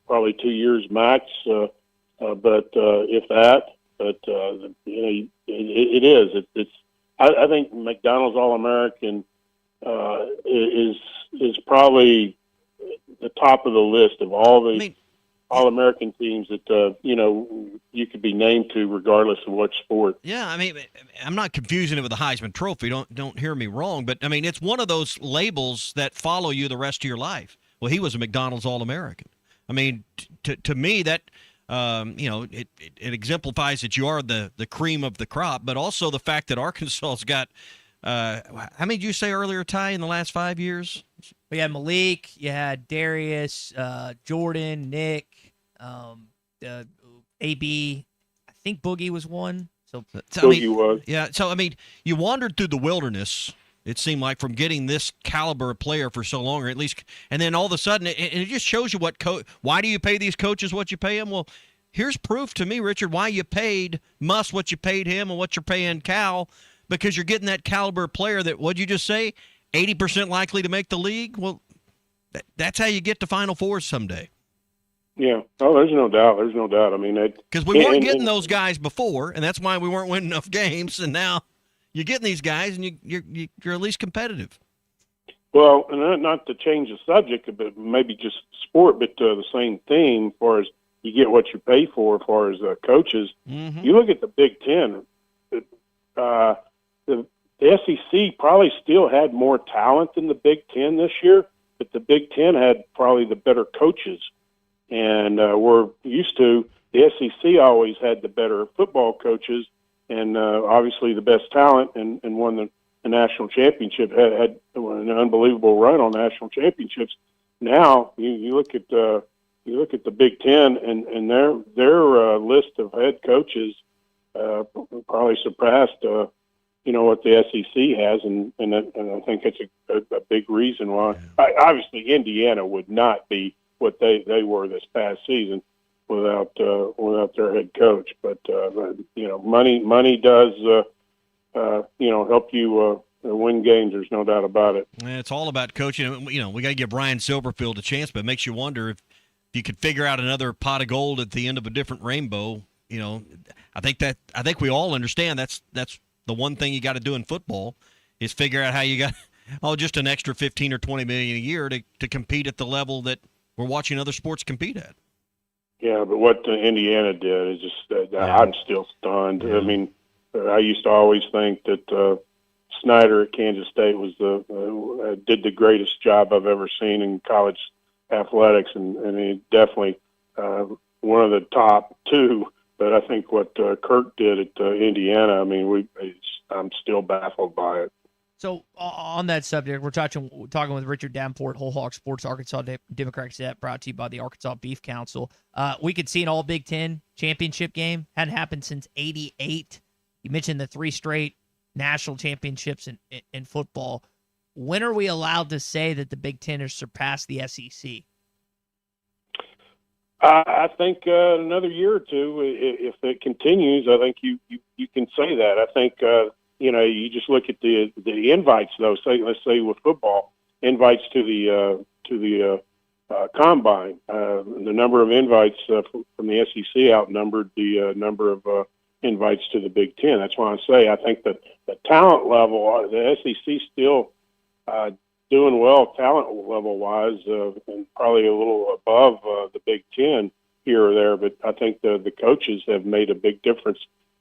Probably 2 years max, but if that. But it is. It's. I think McDonald's All-American is probably the top of the list of all the All-American teams that you could be named to, regardless of what sport. Yeah, I mean, I'm not confusing it with the Heisman Trophy. Don't hear me wrong, but I mean, it's one of those labels that follow you the rest of your life. Well, he was a McDonald's All-American. I mean, to me, that it exemplifies that you are the cream of the crop, but also the fact that Arkansas's got how many did you say earlier, Ty, in the last 5 years? We had Malik, you had Darius, Jordan, Nick, AB, I think Boogie was one. So Boogie was. Yeah. So I mean, you wandered through the wilderness. It seemed like from getting this caliber of player for so long, or at least, and then all of a sudden, it just shows you why do you pay these coaches what you pay them? Well, here's proof to me, Richard, why you paid Muss what you paid him and what you're paying Cal, because you're getting that caliber player that, what'd you just say, 80% likely to make the league? Well, that's how you get to Final Fours someday. Yeah. Oh, there's no doubt. There's no doubt. I mean, because we weren't getting those guys before, and that's why we weren't winning enough games, and now you're getting these guys, and you're at least competitive. Well, and not to change the subject, but maybe just sport, but the same theme as far as you get what you pay for as far as coaches. Mm-hmm. You look at the Big Ten, the SEC probably still had more talent than the Big Ten this year, but the Big Ten had probably the better coaches. And we're used to, the SEC always had the better football coaches and obviously the best talent and won the national championship, had an unbelievable run on national championships. Now you look at the Big Ten and their list of head coaches probably surpassed what the SEC has, and I think it's a big reason why. Obviously, Indiana would not be what they were this past season without their head coach. But money does help you win games. There's no doubt about it. It's all about coaching. We got to give Brian Silverfield a chance, but it makes you wonder if you could figure out another pot of gold at the end of a different rainbow. I think we all understand that's the one thing you got to do in football is figure out how you got just an extra 15 or 20 million a year to compete at the level that we're watching other sports compete at. Yeah, but what Indiana did is just I'm still stunned. Yeah. I mean, I used to always think that Snyder at Kansas State was did the greatest job I've ever seen in college athletics, and he definitely one of the top two. But I think what Kirk did at Indiana, I mean, I'm still baffled by it. So on that subject, we're talking with Richard Davenport, Whole Hog Sports, Arkansas Democratic Gazette, brought to you by the Arkansas Beef Council. We could see an all Big Ten championship game. Hadn't happened since '88. You mentioned the 3 straight national championships in football. When are we allowed to say that the Big Ten has surpassed the SEC? I think another year or two, if it continues, I think you can say that. I think you just look at the invites though. Let's say with football, invites to the combine. The number of invites from the SEC outnumbered the number of invites to the Big Ten. That's why I say I think that the talent level, the SEC still doing well talent level wise, and probably a little above the Big Ten here or there. But I think the coaches have made a big difference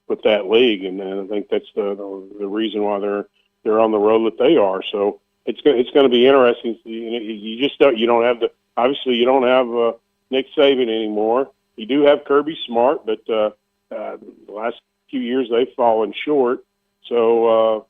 with that league, and I think that's the reason why they're on the road that they are. So it's going to be interesting. You don't have Nick Saban anymore. You do have Kirby Smart, but the last few years they've fallen short. So,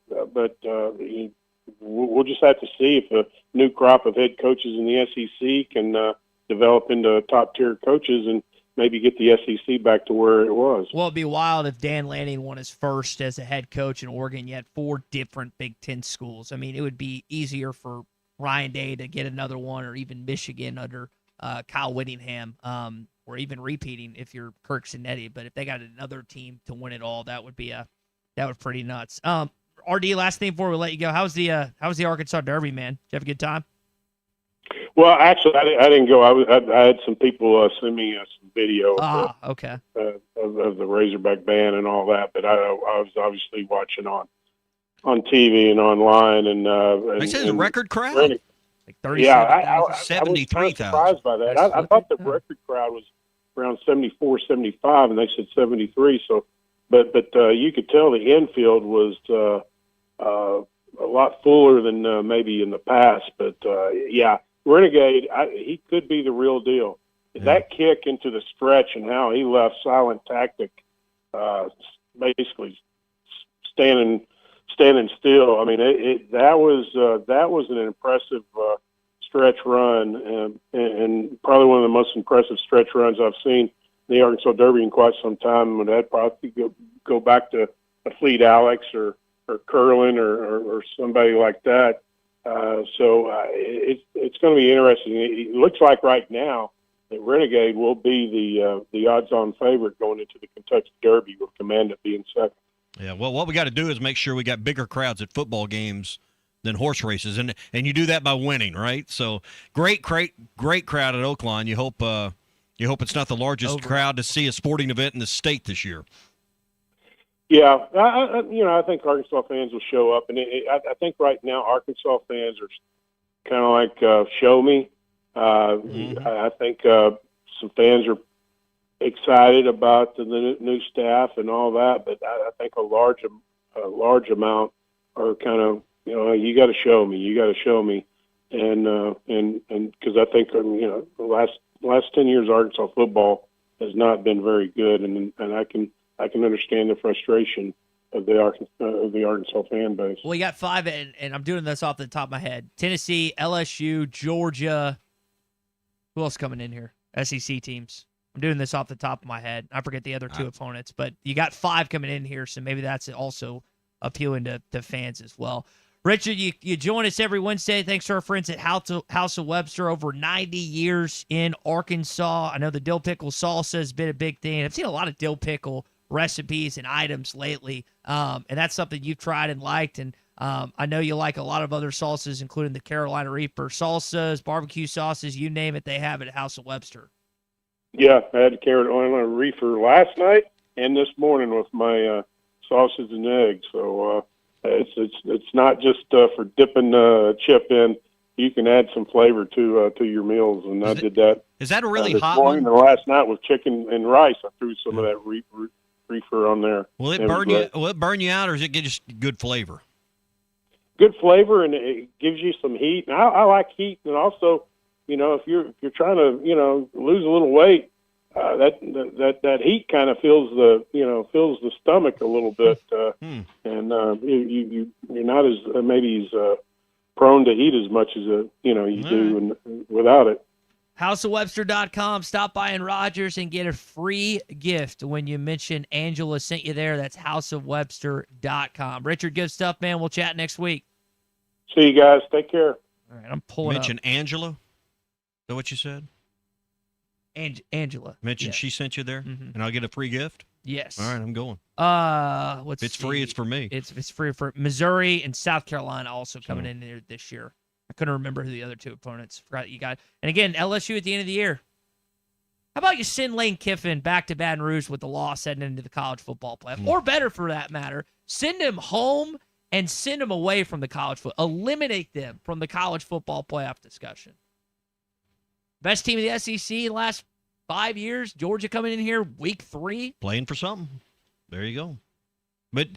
we'll just have to see if a new crop of head coaches in the SEC can develop into top-tier coaches and maybe get the SEC back to where it was. Well, it'd be wild if Dan Lanning won his first as a head coach in Oregon. You had 4 different Big Ten schools. I mean, it would be easier for Ryan Day to get another one, or even Michigan under Kyle Whittingham, or even repeating if you're Kirk Cinetti. But if they got another team to win it all, that would be pretty nuts. RD, last thing before we let you go, how's the Arkansas Derby, man? Did you have a good time? Well, actually, I didn't go. I had some people send me some video okay. Of the Razorback band and all that, but I was obviously watching on TV and online. And they said it's a record crowd. Like 37,000. Yeah, I was 73,000. surprised by that. I thought the record crowd was around 74, 75, and they said 73. So, but you could tell the infield was a lot fuller than maybe in the past. But yeah, Renegade, he could be the real deal. Yeah. That kick into the stretch and how he left Silent Tactic basically standing still. I mean, that was an impressive stretch run, and probably one of the most impressive stretch runs I've seen the Arkansas Derby in quite some time. And that'd probably go back to a Fleet Alex or Curlin or somebody like that. So it's going to be interesting. It looks like right now that Renegade will be the odds-on favorite going into the Kentucky Derby, with Commandant being second. Yeah, well, what we got to do is make sure we got bigger crowds at football games than horse races, and you do that by winning, right? So great crowd at Oaklawn. You hope it's not the largest crowd to see a sporting event in the state this year. Yeah, I think Arkansas fans will show up, and I think right now Arkansas fans are kind of like show me. I think some fans are excited about the new staff and all that, but I think a large amount are kind of, you got to show me, and because I think the last 10 years Arkansas football has not been very good, and I can understand the frustration of the Arkansas fan base. Well, you got 5, and I'm doing this off the top of my head: Tennessee, LSU, Georgia. Who else coming in here? SEC teams. I'm doing this off the top of my head. I forget the other 2 opponents, but you got 5 coming in here, so maybe that's also appealing to fans as well. Richard, you join us every Wednesday. Thanks to our friends at House of Webster, over 90 years in Arkansas. I know the dill pickle salsa has been a big thing. I've seen a lot of dill pickle recipes and items lately, and that's something you've tried and liked. And I know you like a lot of other salsas, including the Carolina Reaper salsas, barbecue sauces, you name it, they have it at House of Webster. Yeah, I had Carolina Reaper last night and this morning with my sausage and eggs. So it's not just for dipping chip in. You can add some flavor to your meals, and I did that. Is that a really hot morning one? And last night with chicken and rice, I threw some of that reefer on there. Will it burn you? Will it burn you out, or is it just good flavor? Good flavor, and it gives you some heat. And I like heat, and also, if you're trying to lose a little weight, that heat kind of fills the stomach a little bit, and you're not as maybe as prone to eat as much as you do without it. HouseofWebster.com. Stop by in Rogers and get a free gift when you mention Angela sent you there. That's HouseofWebster.com. Richard, good stuff, man. We'll chat next week. See you guys. Take care. All right, I'm pulling Mention Angela? Is that what you said? Angela. Mention she sent you there, and I'll get a free gift? Yes. All right, I'm going. If it's free, it's for me. It's free for Missouri and South Carolina also coming in there this year. I couldn't remember who the other 2 opponents. Forgot you got. And again, LSU at the end of the year. How about you send Lane Kiffin back to Baton Rouge with the loss heading into the college football playoff? Or better for that matter, send him home and send them away from the college football. Eliminate them from the college football playoff discussion. Best team in the SEC in the last 5 years. Georgia coming in here week 3. Playing for something. There you go. But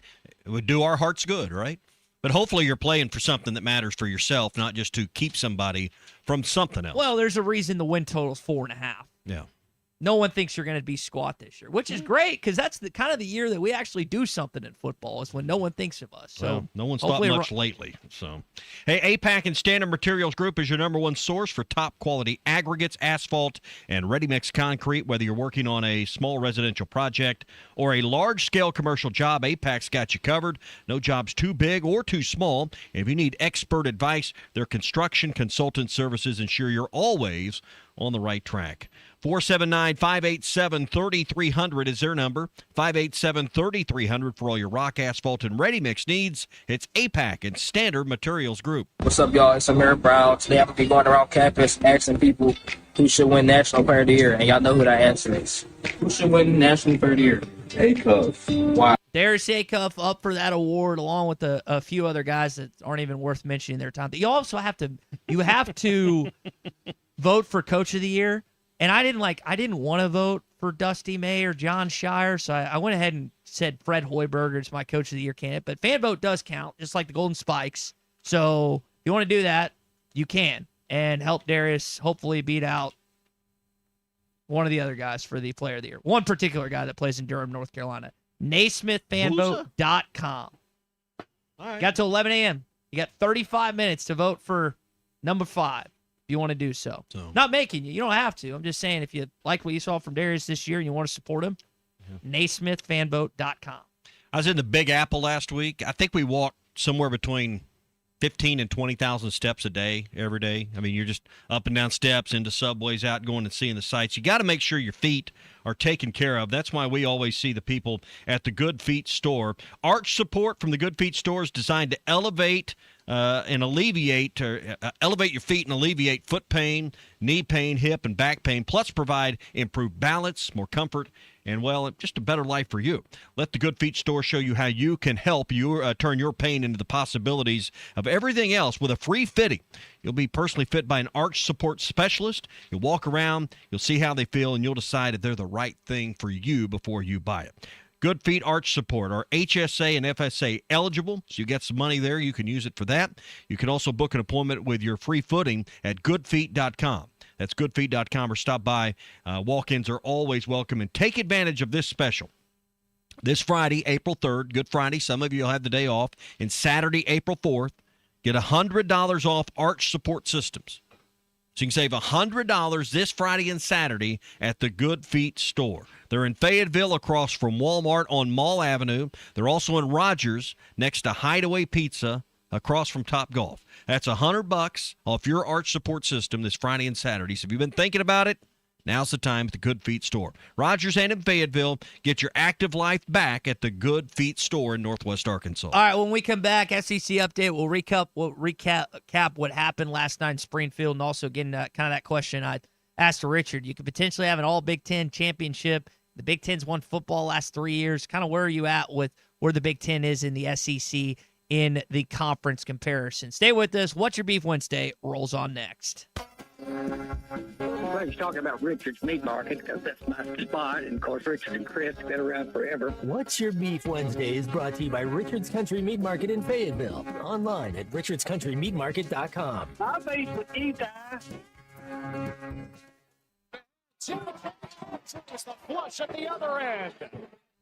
it would do our hearts good, right? But hopefully you're playing for something that matters for yourself, not just to keep somebody from something else. Well, there's a reason the win total is 4.5. Yeah. No one thinks you're going to be squat this year, which is great because that's the kind of the year that we actually do something in football is when no one thinks of us. So well, no one's thought much lately. So, hey, APAC and Standard Materials Group is your #1 source for top quality aggregates, asphalt, and ready-mix concrete. Whether you're working on a small residential project or a large-scale commercial job, APAC's got you covered. No job's too big or too small. If you need expert advice, their construction consultant services ensure you're always on the right track. 479-587-3300 is their number. 587-3300 for all your rock, asphalt, and ready-mix needs. It's APAC and Standard Materials Group. What's up, y'all? It's Amir Brown. Today I'm going to be going around campus asking people who should win National Player of the Year, and y'all know who that answer is. Who should win National Player of the Year? Acuff. Why? Darius Acuff up for that award along with a few other guys that aren't even worth mentioning their time. You also have to vote for Coach of the Year. And I didn't want to vote for Dusty May or John Shire, so I went ahead and said Fred Hoiberger is my Coach of the Year candidate. But fan vote does count, just like the Golden Spikes. So if you want to do that, you can. And help Darius hopefully beat out one of the other guys for the Player of the Year. One particular guy that plays in Durham, North Carolina. NaismithFanvote.com. All right. Got to 11 a.m. You got 35 minutes to vote for number 5. you want to do so. Not making you. You don't have to. I'm just saying if you like what you saw from Darius this year and you want to support him, NaismithFanboat.com. I was in the Big Apple last week. I think we walked somewhere between 15 and 20,000 steps a day, every day. I mean, you're just up and down steps, into subways, out going and seeing the sights. You got to make sure your feet are taken care of. That's why we always see the people at the Good Feet store. Arch support from the Good Feet store is designed to elevate and alleviate your feet and alleviate foot pain, knee pain, hip, and back pain, plus provide improved balance, more comfort, and, well, just a better life for you. Let the Good Feet store show you how you can help you turn your pain into the possibilities of everything else with a free fitting. You'll be personally fit by an arch support specialist. You'll walk around, you'll see how they feel, and you'll decide if they're the right thing for you before you buy it. Good Feet Arch Support are HSA and FSA eligible, so you get some money there. You can use it for that. You can also book an appointment with your free footing at goodfeet.com. That's goodfeet.com, or stop by. Walk-ins are always welcome, and take advantage of this special. This Friday, April 3rd, Good Friday, some of you will have the day off, and Saturday, April 4th, get $100 off Arch Support Systems. So you can save $100 this Friday and Saturday at the Good Feet store. They're in Fayetteville across from Walmart on Mall Avenue. They're also in Rogers next to Hideaway Pizza across from Top Golf. That's $100 off your arch support system this Friday and Saturday. So if you've been thinking about it, now's the time at the Good Feet store. Rogers and in Fayetteville, get your active life back at the Good Feet store in Northwest Arkansas. All right, when we come back, SEC update, we'll recap what happened last night in Springfield, and also getting kind of that question I asked to Richard. You could potentially have an all Big Ten championship. The Big Ten's won football last 3 years. Kind of where are you at with where the Big Ten is in the SEC in the conference comparison? Stay with us. What's Your Beef Wednesday rolls on next. Everybody's talking about Richard's Meat Market because that's my spot, and of course Richard and Chris have been around forever. What's Your Beef Wednesday is brought to you by Richard's Country Meat Market in Fayetteville. Online at richardscountrymeatmarket.com. My beef with you guys. It's the flush at the other end.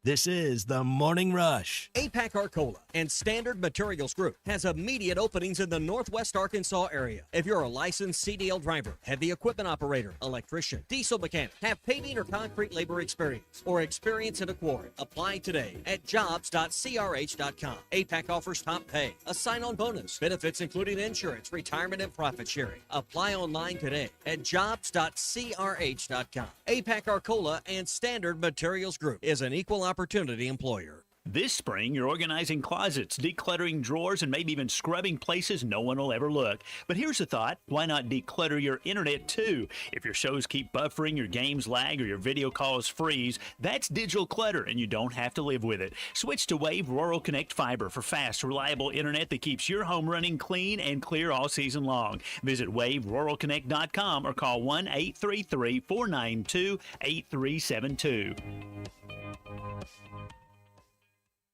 This is the Morning Rush. APAC Arcola and Standard Materials Group has immediate openings in the Northwest Arkansas area. If you're a licensed CDL driver, heavy equipment operator, electrician, diesel mechanic, have paving or concrete labor experience, or experience in a quarry, apply today at jobs.crh.com. APAC offers top pay, a sign-on bonus, benefits including insurance, retirement, and profit sharing. Apply online today at jobs.crh.com. APAC Arcola and Standard Materials Group is an equal opportunity employer. This spring, you're organizing closets, decluttering drawers, and maybe even scrubbing places no one will ever look. But here's a thought. Why not declutter your internet, too? If your shows keep buffering, your games lag, or your video calls freeze, that's digital clutter, and you don't have to live with it. Switch to Wave Rural Connect Fiber for fast, reliable internet that keeps your home running clean and clear all season long. Visit waveruralconnect.com or call 1-833-492-8372.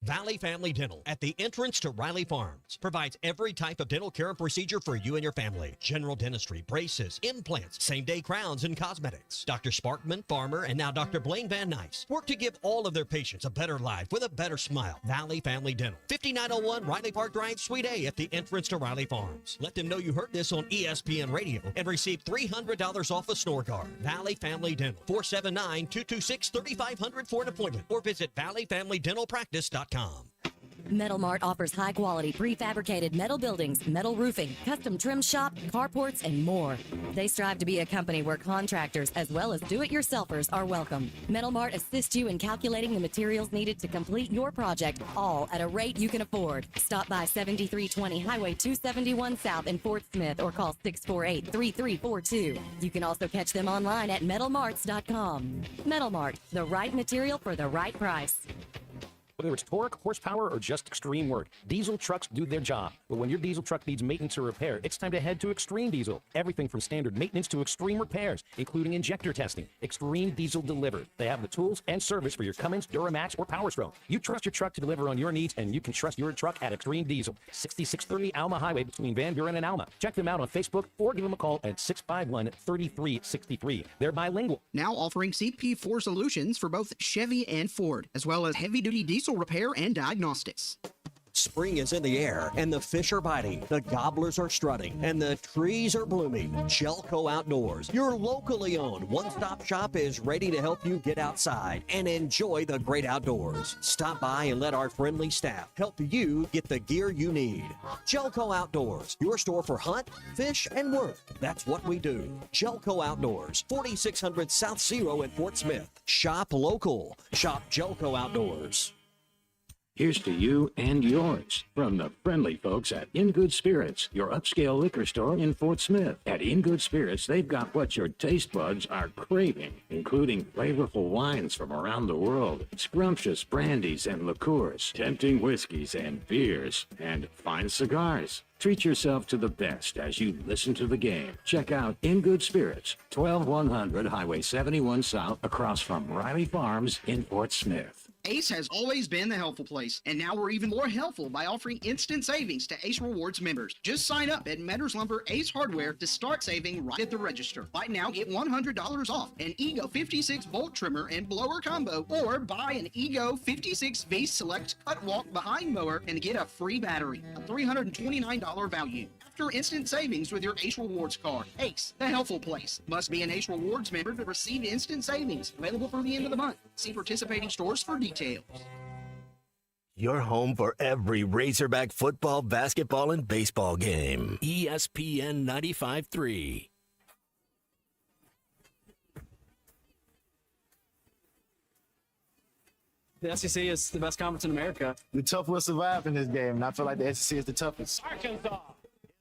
Valley Family Dental at the entrance to Riley Farms provides every type of dental care and procedure for you and your family. General dentistry, braces, implants, same-day crowns, and cosmetics. Dr. Sparkman, Farmer, and now Dr. Blaine Van Nice work to give all of their patients a better life with a better smile. Valley Family Dental, 5901 Riley Park Drive, Suite A at the entrance to Riley Farms. Let them know you heard this on ESPN Radio and receive $300 off a snore guard. Valley Family Dental, 479-226-3500 for an appointment, or visit valleyfamilydentalpractice.com. Metal Mart offers high-quality prefabricated metal buildings, metal roofing, custom trim shop, carports, and more. They strive to be a company where contractors as well as do-it-yourselfers are welcome. Metal Mart assists you in calculating the materials needed to complete your project, all at a rate you can afford. Stop by 7320 Highway 271 South in Fort Smith or call 648-3342. You can also catch them online at metalmarts.com. Metal Mart, the right material for the right price. Whether it's torque, horsepower, or just extreme work, diesel trucks do their job. But when your diesel truck needs maintenance or repair, it's time to head to Extreme Diesel. Everything from standard maintenance to extreme repairs, including injector testing. Extreme Diesel delivers. They have the tools and service for your Cummins, Duramax, or Power Stroke. You trust your truck to deliver on your needs, and you can trust your truck at Extreme Diesel. 6630 Alma Highway between Van Buren and Alma. Check them out on Facebook or give them a call at 651-3363. They're bilingual. Now offering CP4 solutions for both Chevy and Ford, as well as heavy-duty diesel repair and diagnostics. Spring is in the air, and the fish are biting, the gobblers are strutting, and the trees are blooming. Jelco Outdoors, your locally owned one-stop shop, is ready to help you get outside and enjoy the great outdoors. Stop by and let our friendly staff help you get the gear you need. Jelco Outdoors, your store for hunt, fish, and work. That's what we do. Jelco Outdoors, 4600 South Zero in Fort Smith. Shop local. Shop Jelco Outdoors. Here's to you and yours from the friendly folks at In Good Spirits, your upscale liquor store in Fort Smith. At In Good Spirits, they've got what your taste buds are craving, including flavorful wines from around the world, scrumptious brandies and liqueurs, tempting whiskeys and beers, and fine cigars. Treat yourself to the best as you listen to the game. Check out In Good Spirits, 12100 Highway 71 South, across from Riley Farms in Fort Smith. Ace has always been the helpful place, and now we're even more helpful by offering instant savings to Ace Rewards members. Just sign up at Metters Lumber Ace Hardware to start saving right at the register. Right now, get $100 off an Ego 56 bolt trimmer and blower combo, or buy an Ego 56V Select Cut Walk behind mower and get a free battery, a $329 value. After instant savings with your Ace Rewards card. Ace, the helpful place. Must be an Ace Rewards member to receive instant savings. Available through the end of the month. See participating stores for details. Your home for every Razorback football, basketball, and baseball game. ESPN 95.3. The SEC is the best conference in America. The tough will survive in this game, and I feel like the SEC is the toughest. Arkansas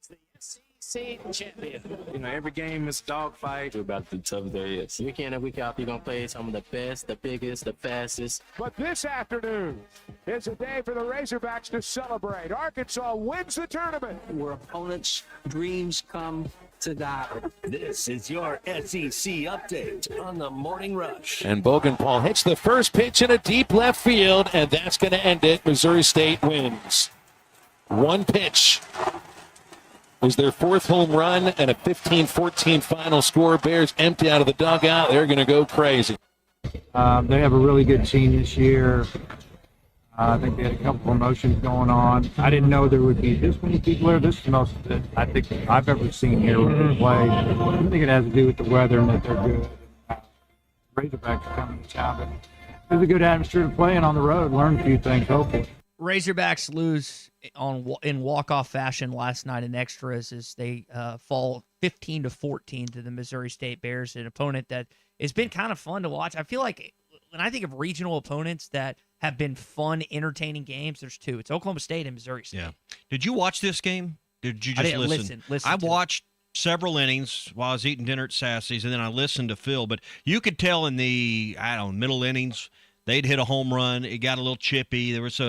is the SEC champion. You know, every game is a dogfight. We're about to be tough there is. Week in and week out, you're going to play some of the best, the biggest, the fastest. But this afternoon is a day for the Razorbacks to celebrate. Arkansas wins the tournament. Where opponents' dreams come to die. This is your SEC update on the Morning Rush. And Bogenpaul hits the first pitch in a deep left field, and that's going to end it. Missouri State wins. One pitch was their fourth home run and a 15-14 final score. Bears empty out of the dugout. They're going to go crazy. They have a really good team this year. I think they had a couple of promotions going on. I didn't know there would be this many people there. This is the most that I think I've ever seen here when they play. I think it has to do with the weather and that they're good. Razorbacks are coming to town, but it's a good atmosphere to play in on the road. Learn a few things, hopefully. Razorbacks lose in walk-off fashion last night in extras as they fall 15-14 to the Missouri State Bears, an opponent that has been kind of fun to watch. I feel like when I think of regional opponents that have been fun, entertaining games, there's two. It's Oklahoma State and Missouri State. Yeah. Did you watch this game? Did you just I didn't listen? I watched several innings while I was eating dinner at Sassy's, and then I listened to Phil. But you could tell in the, middle innings, they'd hit a home run. It got a little chippy. There was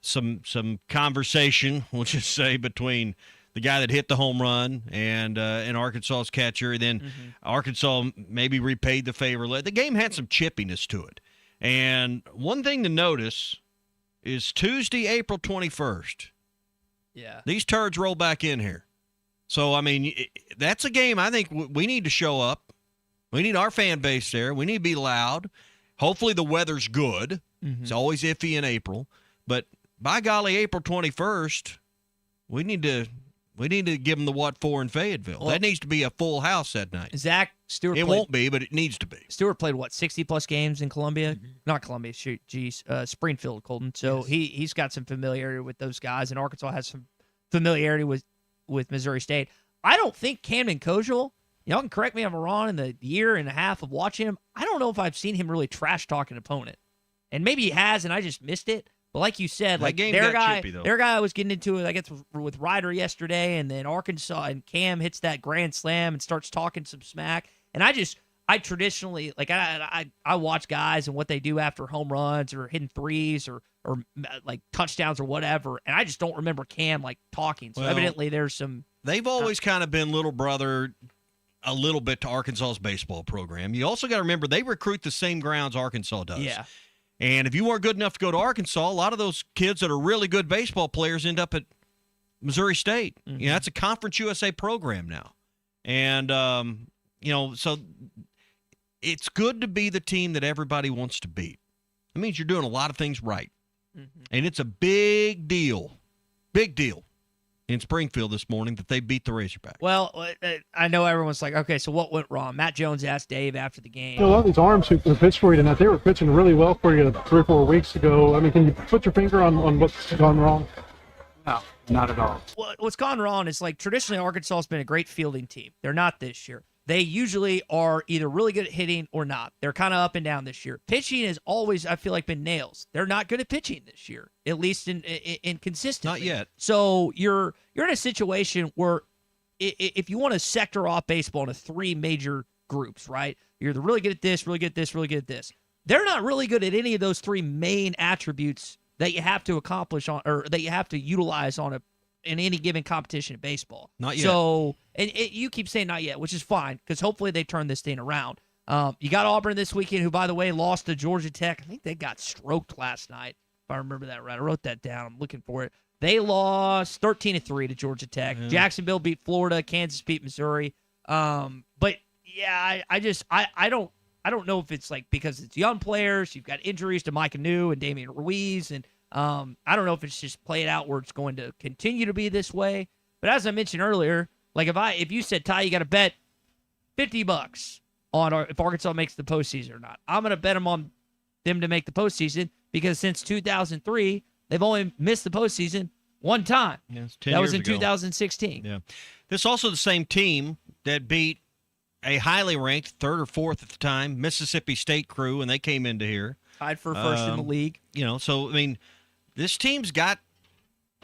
some conversation, we'll just say, between the guy that hit the home run and Arkansas's catcher. Then Arkansas maybe repaid the favor. The game had some chippiness to it. And one thing to notice is Tuesday, April 21st. Yeah. These turds roll back in here. So, I mean, that's a game I think we need to show up. We need our fan base there. We need to be loud. Hopefully the weather's good. It's always iffy in April. But by golly, April 21st, we need to give them the what for in Fayetteville. Well, that needs to be a full house that night. Zach Stewart. It won't be, but it needs to be. Stewart played 60+ games in Columbia, not Columbia. Springfield, Colton. So yes. He's got some familiarity with those guys, and Arkansas has some familiarity with Missouri State. I don't think Camden Kozel. Y'all can correct me if I'm wrong. In the year and a half of watching him, I don't know if I've seen him really trash talk an opponent, and maybe he has, and I just missed it. But like you said, that game got chippy, though. Their guy was getting into it, I guess, with Ryder yesterday, and then Arkansas and Cam hits that grand slam and starts talking some smack. And I traditionally, I watch guys and what they do after home runs or hitting threes or like touchdowns or whatever, and I just don't remember Cam talking. So evidently there's some. They've always kind of been little brother a little bit to Arkansas's baseball program. You also got to remember they recruit the same grounds Arkansas does. Yeah. And if you weren't good enough to go to Arkansas, a lot of those kids that are really good baseball players end up at Missouri State. That's a Conference USA program now. And, so it's good to be the team that everybody wants to beat. It means you're doing a lot of things right. And it's a big deal big deal in Springfield this morning that they beat the Razorbacks. Well, I know everyone's like, okay, so what went wrong? Matt Jones asked Dave after the game. A lot of these arms who pitched for you tonight, they were pitching really well for you 3 or 4 weeks ago. I mean, can you put your finger on what's gone wrong? No, not at all. What's gone wrong is, like, traditionally Arkansas has been a great fielding team. They're not this year. They usually are either really good at hitting or not. They're kind of up and down this year. Pitching has always, I feel like, been nails. They're not good at pitching this year, at least in consistency. Not yet. So you're in a situation where if you want to sector off baseball into 3 major groups, right? You're either really good at this, really good at this, really good at this. They're not really good at any of those 3 main attributes that you have to accomplish on, or that you have to utilize in any given competition in baseball. Not yet. So, and you keep saying not yet, which is fine, because hopefully they turn this thing around. You got Auburn this weekend, who, by the way, lost to Georgia Tech. I think they got stroked last night, if I remember that right. I wrote that down. I'm looking for it. They lost 13-3 to Georgia Tech. Yeah. Jacksonville beat Florida. Kansas beat Missouri. But yeah, I don't know if it's like because it's young players. You've got injuries to Micah New and Damian Ruiz, and I don't know if it's just played out where it's going to continue to be this way. But as I mentioned earlier, like if you said, Ty, you got to bet $50 on if Arkansas makes the postseason or not, I'm going to bet them on them to make the postseason because since 2003, they've only missed the postseason one time. Yeah, 10 that years was in ago. 2016. Yeah. This is also the same team that beat a highly ranked 3rd or 4th at the time Mississippi State crew, and they came into here. Tied for first in the league. So, I mean, this team's got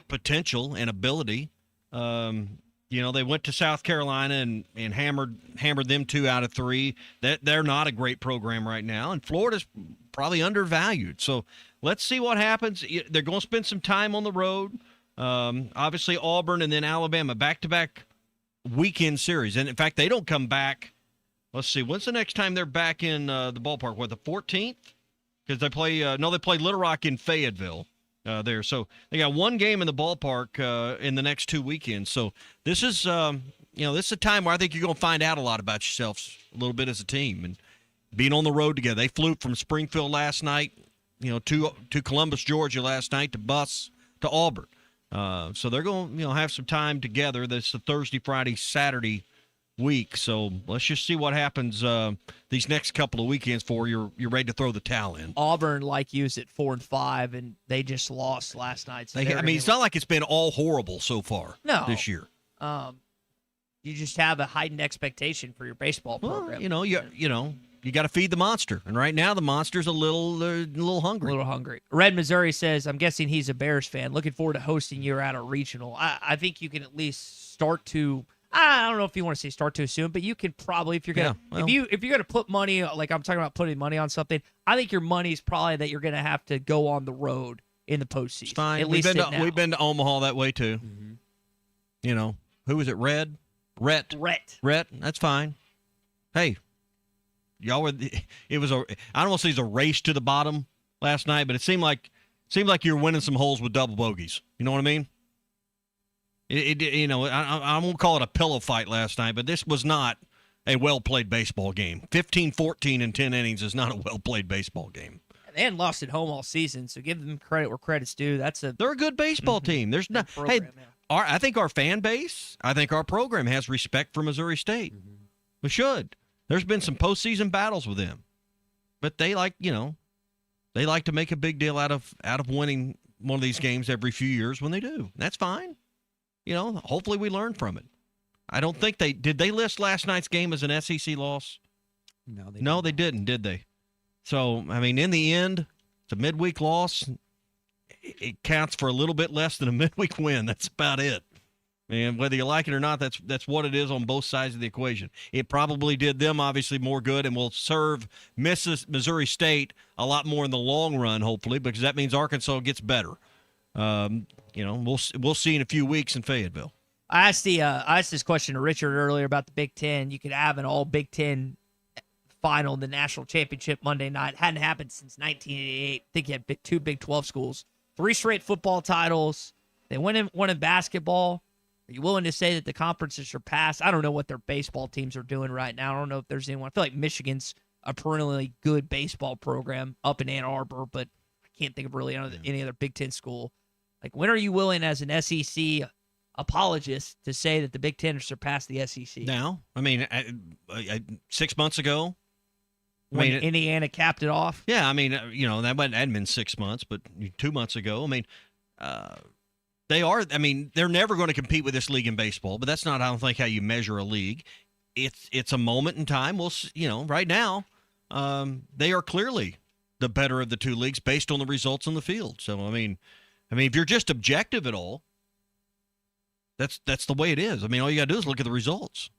potential and ability. They went to South Carolina and hammered them 2 out of 3. They're not a great program right now, and Florida's probably undervalued. So let's see what happens. They're going to spend some time on the road. Obviously, Auburn and then Alabama, back-to-back weekend series. And, in fact, they don't come back. Let's see. When's the next time they're back in the ballpark? What, the 14th? Because they play they play Little Rock in Fayetteville there. So they got 1 game in the ballpark in the next 2 weekends. So this is, this is a time where I think you're going to find out a lot about yourselves a little bit as a team and being on the road together. They flew from Springfield last night, to Columbus, Georgia last night to bus to Auburn. So they're going to, have some time together. That's the Thursday, Friday, Saturday week. So let's just see what happens these next couple of weekends before you're ready to throw the towel in. Auburn, like you, is at 4-5, and they just lost last night. So it's not like it's been all horrible so far this year. You just have a heightened expectation for your baseball program. You got to feed the monster, and right now the monster's a little hungry. Red Missouri says, I'm guessing he's a Bears fan. Looking forward to hosting you at a regional. I think you can at least start to. I don't know if you want to say start to assume, but you can probably, if you're gonna if you're gonna put money, like I'm talking about putting money on something, I think your money is probably that you're gonna have to go on the road in the postseason. It's fine. At We've least been to Omaha that way too. Mm-hmm. Who was it? Rhett. That's fine. Hey, y'all were. It was I don't want to say it's a race to the bottom last night, but it seemed like you were winning some holes with double bogeys. You know what I mean? I won't call it a pillow fight last night, but this was not a well-played baseball game. 15-14 in 10 innings is not a well-played baseball game. They hadn't lost at home all season, so give them credit where credit's due. They're a good baseball team. There's not. Program, I think our fan base, I think our program has respect for Missouri State. Mm-hmm. We should. There's been some postseason battles with them, but they like to make a big deal out of winning one of these games every few years when they do. That's fine. Hopefully we learn from it. I don't think did they list last night's game as an SEC loss? No, they didn't, did they? So, I mean, in the end, it's a midweek loss. It counts for a little bit less than a midweek win. That's about it. And whether you like it or not, that's what it is on both sides of the equation. It probably did them, obviously, more good and will serve Missouri State a lot more in the long run, hopefully, because that means Arkansas gets better. We'll see in a few weeks in Fayetteville. I asked this question to Richard earlier about the Big Ten. You could have an all Big Ten final in the national championship Monday night. Hadn't happened since 1988. I think you had 2 Big 12 schools, 3 straight football titles. They won in basketball. Are you willing to say that the conference has surpassed? I don't know what their baseball teams are doing right now. I don't know if there's anyone. I feel like Michigan's a perennially good baseball program up in Ann Arbor, but I can't think of really any other Big Ten school. Like, when are you willing as an SEC apologist to say that the Big Ten has surpassed the SEC? Now, I mean, 6 months ago, When Indiana capped it off? Yeah, I mean, that hadn't been 6 months, but 2 months ago. I mean, they are. I mean, they're never going to compete with this league in baseball, but that's not, I don't think, how you measure a league. It's a moment in time. Right now, they are clearly the better of the two leagues based on the results on the field. So, I mean, if you're just objective at all, that's the way it is. I mean, all you got to do is look at the results.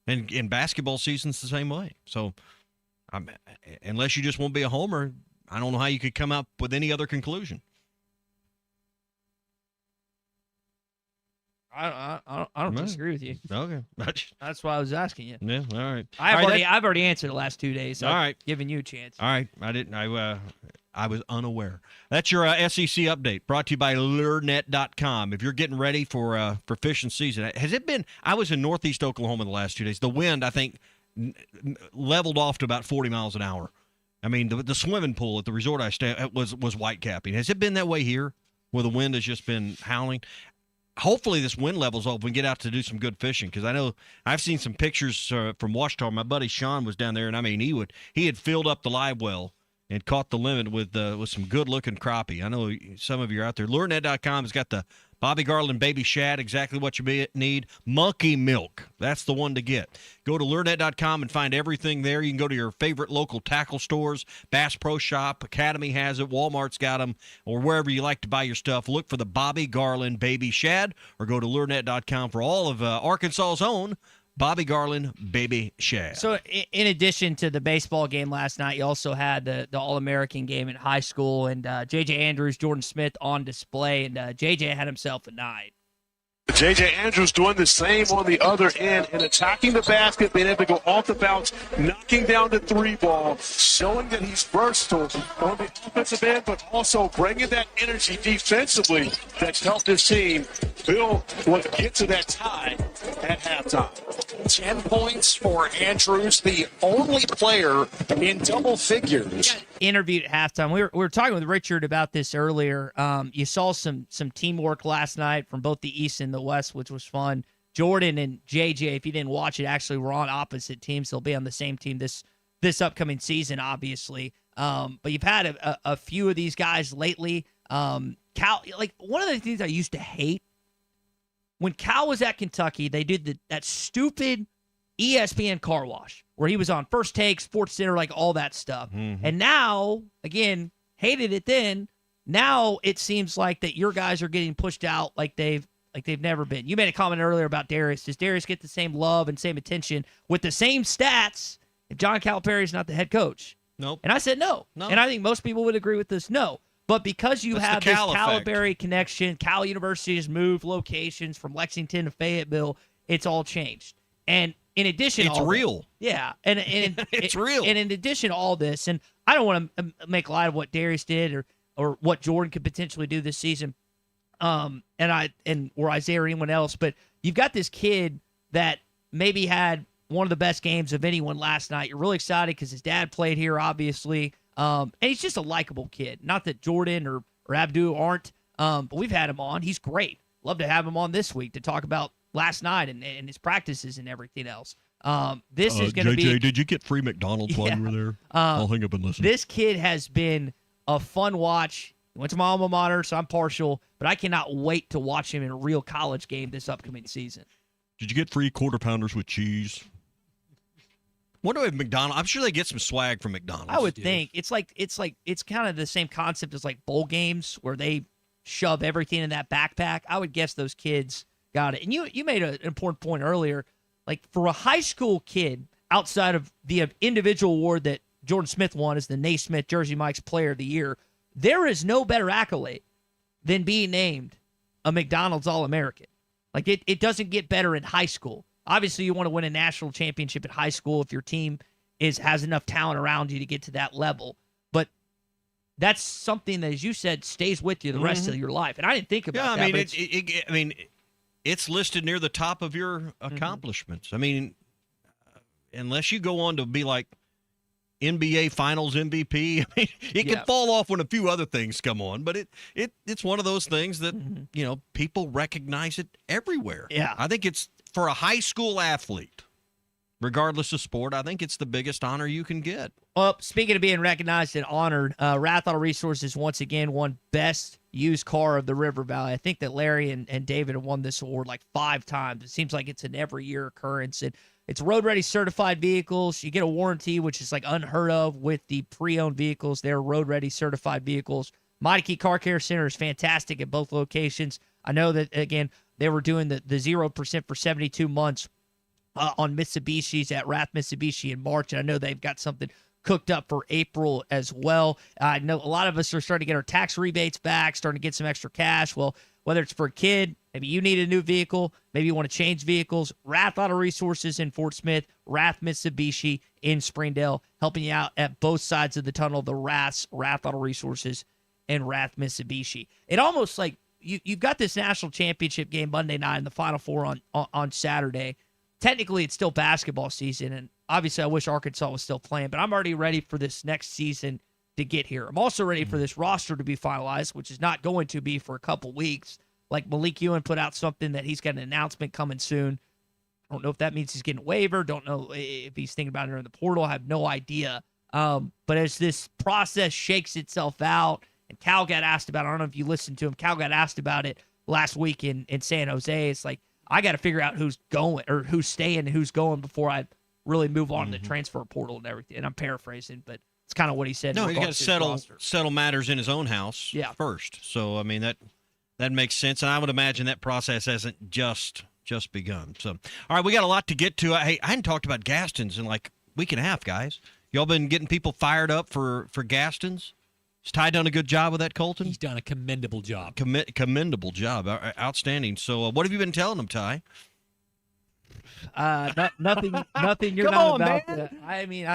And in basketball season's the same way. So, unless you just won't be a homer, I don't know how you could come up with any other conclusion. I don't disagree with you. Okay, that's why I was asking you. Yeah, all right. I've already answered the last 2 days. So all right, giving you a chance. All right, I didn't. I was unaware. That's your SEC update, brought to you by LureNet.com. If you're getting ready for fishing season, has it been? I was in Northeast Oklahoma the last 2 days. The wind, I think, leveled off to about 40 miles an hour. I mean, the swimming pool at the resort I stayed at was white capping. Has it been that way here, where the wind has just been howling? Hopefully this wind level's off. We can get out to do some good fishing, because I know I've seen some pictures from Ouachita. My buddy Sean was down there, and I mean he had filled up the live well and caught the limit with some good-looking crappie. I know some of you are out there. LureNet.com has got the Bobby Garland baby shad, exactly what you need. Monkey milk, that's the one to get. Go to LureNet.com and find everything there. You can go to your favorite local tackle stores. Bass Pro Shop, Academy has it, Walmart's got them, or wherever you like to buy your stuff. Look for the Bobby Garland baby shad, or go to LureNet.com for all of Arkansas's own Bobby Garland baby shad. So in addition to the baseball game last night, you also had the All-American game in high school, and J.J. Andrews, Jordan Smith on display, and J.J. had himself a night. J.J. Andrews doing the same on the other end and attacking the basket, being able to go off the bounce, knocking down the three ball, showing that he's versatile on the offensive end, but also bringing that energy defensively that's helped his team get to that tie at halftime. 10 points for Andrews, the only player in double figures. Interviewed at halftime. We were talking with Richard about this earlier. You saw some teamwork last night from both the East and the West, which was fun. Jordan and JJ, if you didn't watch it, actually were on opposite teams. They'll be on the same team this upcoming season, obviously. But you've had a few of these guys lately. Cal, like, one of the things I used to hate, when Cal was at Kentucky, they did that stupid ESPN car wash where he was on First Take, Sports Center, like all that stuff. Mm-hmm. And now, again, hated it then. Now it seems like that your guys are getting pushed out like they've never been. You made a comment earlier about Darius. Does Darius get the same love and same attention with the same stats if John Calipari is not the head coach? Nope. And I said no. And I think most people would agree with this no. But because you have this Calipari connection, Cal University has moved locations from Lexington to Fayetteville, it's all changed. And in addition, it's real. Yeah, and it's real. And in addition to all this, and I don't want to make light of what Darius did or what Jordan could potentially do this season, or Isaiah or anyone else, but you've got this kid that maybe had one of the best games of anyone last night. You're really excited because his dad played here, obviously. And he's just a likable kid. Not that Jordan or Abdu aren't, but we've had him on. He's great. Love to have him on this week to talk about last night and his practices and everything else. This is going to be... JJ, did you get free McDonald's while you were there? I'll hang up and listen. This kid has been a fun watch. He went to my alma mater, so I'm partial, but I cannot wait to watch him in a real college game this upcoming season. Did you get free quarter pounders with cheese? Wonder if McDonald's, I'm sure they get some swag from McDonald's. I would think it's kind of the same concept as like bowl games where they shove everything in that backpack. I would guess those kids got it. And you made an important point earlier. Like, for a high school kid, outside of the individual award that Jordan Smith won as the Naismith Jersey Mike's Player of the Year, there is no better accolade than being named a McDonald's All-American. Like, it doesn't get better in high school. Obviously, you want to win a national championship at high school if your team has enough talent around you to get to that level. But that's something that, as you said, stays with you the rest of your life. And I didn't think about that. It's listed near the top of your accomplishments. I mean, unless you go on to be like NBA Finals MVP. I mean, it can fall off when a few other things come on, but it's one of those things that, people recognize it everywhere. Yeah. I think it's for a high school athlete, regardless of sport, I think it's the biggest honor you can get. Well, speaking of being recognized and honored, Rath Auto Resources once again won Best Used Car of the River Valley. I think that Larry and David have won this award like 5 times. It seems like it's an every year occurrence. And it's road-ready certified vehicles. You get a warranty, which is like unheard of with the pre-owned vehicles. They're road-ready certified vehicles. Mighty Key Car Care Center is fantastic at both locations. I know that, again, they were doing the 0% for 72 months on Mitsubishis at Rath Mitsubishi in March, and I know they've got something cooked up for April as well. I know a lot of us are starting to get our tax rebates back, starting to get some extra cash. Well, whether it's for a kid, maybe you need a new vehicle, maybe you want to change vehicles, Rath Auto Resources in Fort Smith, Rath Mitsubishi in Springdale, helping you out at both sides of the tunnel, the Rath Auto Resources and Rath Mitsubishi. It almost like you've got this national championship game Monday night and the Final Four on Saturday. Technically, it's still basketball season, and obviously I wish Arkansas was still playing, but I'm already ready for this next season to get here. I'm also ready for this roster to be finalized, which is not going to be for a couple weeks. Like Malik Ewan put out something that he's got an announcement coming soon. I don't know if that means he's getting a waiver. Don't know if he's thinking about entering the portal. I have no idea. But as this process shakes itself out, and Cal got asked about it, I don't know if you listened to him, Cal got asked about it last week in San Jose. It's like, I got to figure out who's going or who's staying and who's going before I really move on to the transfer portal and everything. And I'm paraphrasing, but it's kind of what he said. No, he's got to settle matters in his own house first. So, I mean, that makes sense. And I would imagine that process hasn't just begun. So, all right, we got a lot to get to. Hey, I hadn't talked about Gaston's in like a week and a half, guys. Y'all been getting people fired up for Gaston's? Has Ty done a good job with that, Colton? He's done a commendable job. Commendable job. Outstanding. So what have you been telling them, Ty? Nothing you're Come not on, about. man. I mean,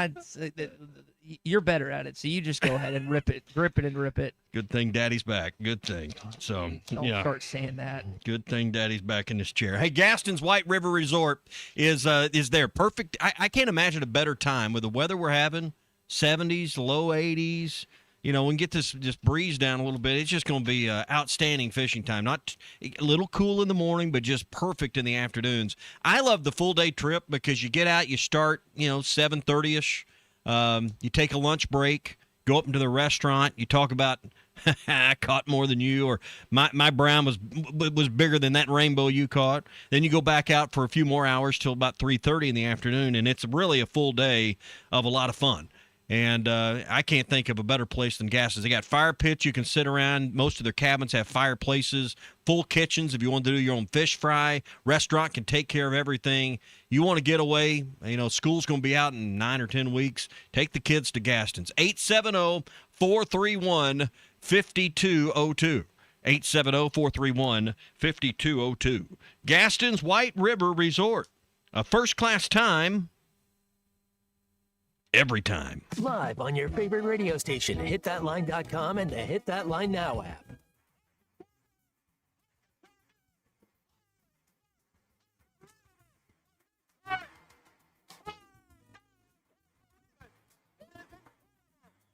you're better at it, so you just go ahead and rip it, and rip it. Good thing Daddy's back. Good thing. So Don't start saying that. Good thing Daddy's back in his chair. Hey, Gaston's White River Resort is there. Perfect. I can't imagine a better time with the weather we're having. 70s, low 80s. We can get this breeze down a little bit. It's just going to be outstanding fishing time. Not a little cool in the morning, but just perfect in the afternoons. I love the full-day trip because you get out, you start, 7:30-ish. You take a lunch break, go up into the restaurant. You talk about, I caught more than you, or my brown was bigger than that rainbow you caught. Then you go back out for a few more hours till about 3:30 in the afternoon, and it's really a full day of a lot of fun. And I can't think of a better place than Gaston's. They got fire pits you can sit around. Most of their cabins have fireplaces, full kitchens if you want to do your own fish fry. Restaurant can take care of everything. You want to get away, school's going to be out in 9 or 10 weeks. Take the kids to Gaston's. 870-431-5202. 870-431-5202. Gaston's White River Resort. A first-class time. Every time. Live on your favorite radio station, hitthatline.com and the Hit That Line Now app.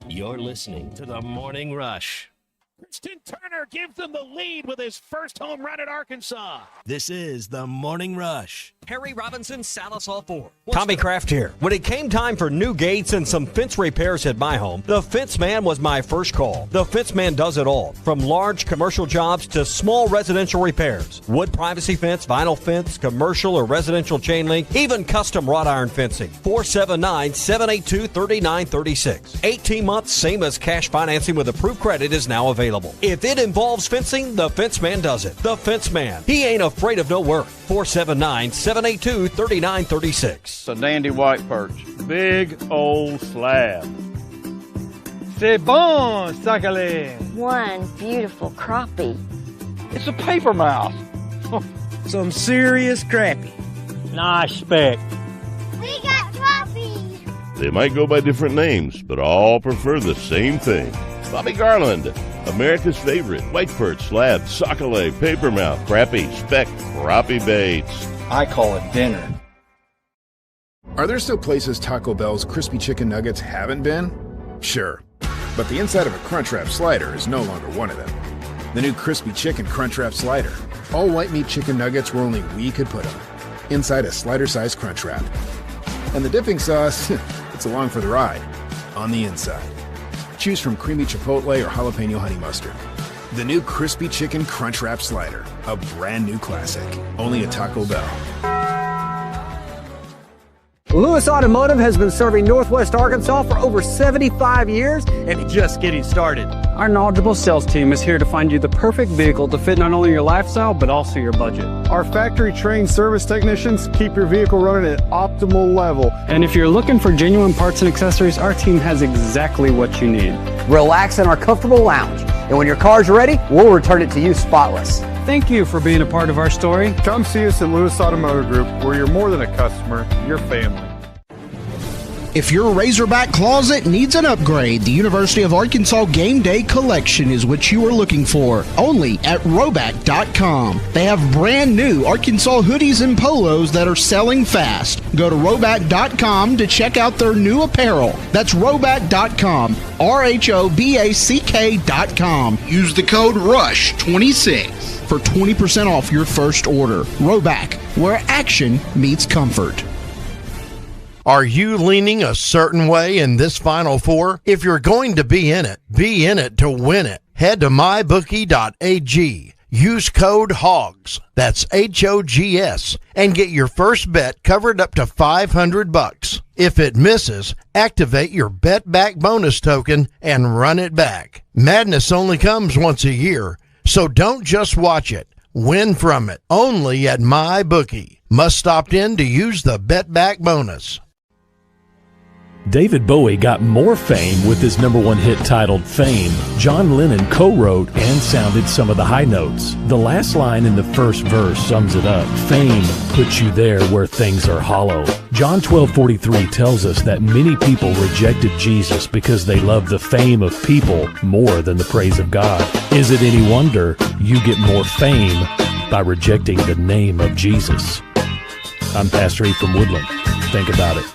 You're listening to The Morning Rush. Kristen Turner gives them the lead with his first home run at Arkansas. This is The Morning Rush. Harry Robinson, Salisal Ford. Tommy Kraft here. When it came time for new gates and some fence repairs at my home, the Fence Man was my first call. The Fence Man does it all, from large commercial jobs to small residential repairs. Wood privacy fence, vinyl fence, commercial or residential chain link, even custom wrought iron fencing. 479-782-3936. 18 months, same as cash financing with approved credit is now available. If it involves fencing, the Fence Man does it. The Fence Man. He ain't afraid of no work. 479-782-3936. It's a dandy white perch. Big old slab. C'est bon, sacale. One beautiful crappie. It's a paper mouse. Some serious crappie. Nice speck. We got crappies. They might go by different names, but all prefer the same thing. Bobby Garland, America's favorite white perch, slab, sockeye, papermouth, crappie, speck, crappie baits. I call it dinner. Are there still places Taco Bell's crispy chicken nuggets haven't been? Sure. But the inside of a Crunchwrap slider is no longer one of them. The new crispy chicken Crunchwrap slider. All white meat chicken nuggets where only we could put them. Inside a slider-sized Crunchwrap. And the dipping sauce, it's along for the ride. On the inside. Choose from creamy chipotle or jalapeno honey mustard. The new crispy chicken Crunchwrap slider. A brand new classic. Only at Taco Bell. Lewis Automotive has been serving Northwest Arkansas for over 75 years and just getting started. Our knowledgeable sales team is here to find you the perfect vehicle to fit not only your lifestyle, but also your budget. Our factory-trained service technicians keep your vehicle running at optimal level. And if you're looking for genuine parts and accessories, our team has exactly what you need. Relax in our comfortable lounge, and when your car's ready, we'll return it to you spotless. Thank you for being a part of our story. Come see us at Lewis Automotive Group, where you're more than a customer, you're family. If your Razorback closet needs an upgrade, the University of Arkansas Game Day Collection is what you are looking for. Only at Roback.com. They have brand new Arkansas hoodies and polos that are selling fast. Go to Roback.com to check out their new apparel. That's Roback.com. RHOBACK.com. Use the code RUSH26 for 20% off your first order. Roback, where action meets comfort. Are you leaning a certain way in this Final Four? If you're going to be in it to win it. Head to mybookie.ag. Use code HOGS, that's HOGS, and get your first bet covered up to $500. If it misses, activate your Bet Back bonus token and run it back. Madness only comes once a year, so don't just watch it. Win from it. Only at MyBookie. Must opt in to use the Bet Back bonus. David Bowie got more fame with his #1 hit titled Fame. John Lennon co-wrote and sounded some of the high notes. The last line in the first verse sums it up. Fame puts you there where things are hollow. John 12:43 tells us that many people rejected Jesus because they love the fame of people more than the praise of God. Is it any wonder you get more fame by rejecting the name of Jesus? I'm Pastor E from Woodland. Think about it.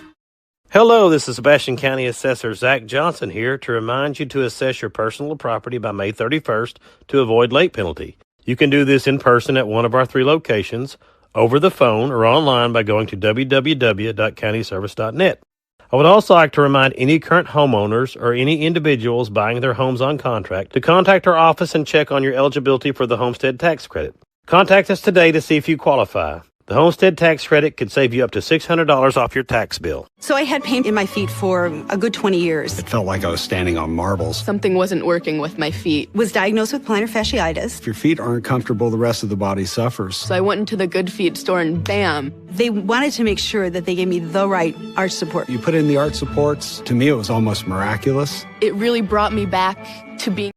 Hello, this is Sebastian County Assessor Zach Johnson here to remind you to assess your personal property by May 31st to avoid late penalty. You can do this in person at one of our 3 locations, over the phone, or online by going to www.countyservice.net. I would also like to remind any current homeowners or any individuals buying their homes on contract to contact our office and check on your eligibility for the homestead tax credit. Contact us today to see if you qualify. The homestead tax credit could save you up to $600 off your tax bill. So I had pain in my feet for a good 20 years. It felt like I was standing on marbles. Something wasn't working with my feet. Was diagnosed with plantar fasciitis. If your feet aren't comfortable, the rest of the body suffers. So I went into the Good Feet store and bam. They wanted to make sure that they gave me the right arch support. You put in the arch supports. To me, it was almost miraculous. It really brought me back to being.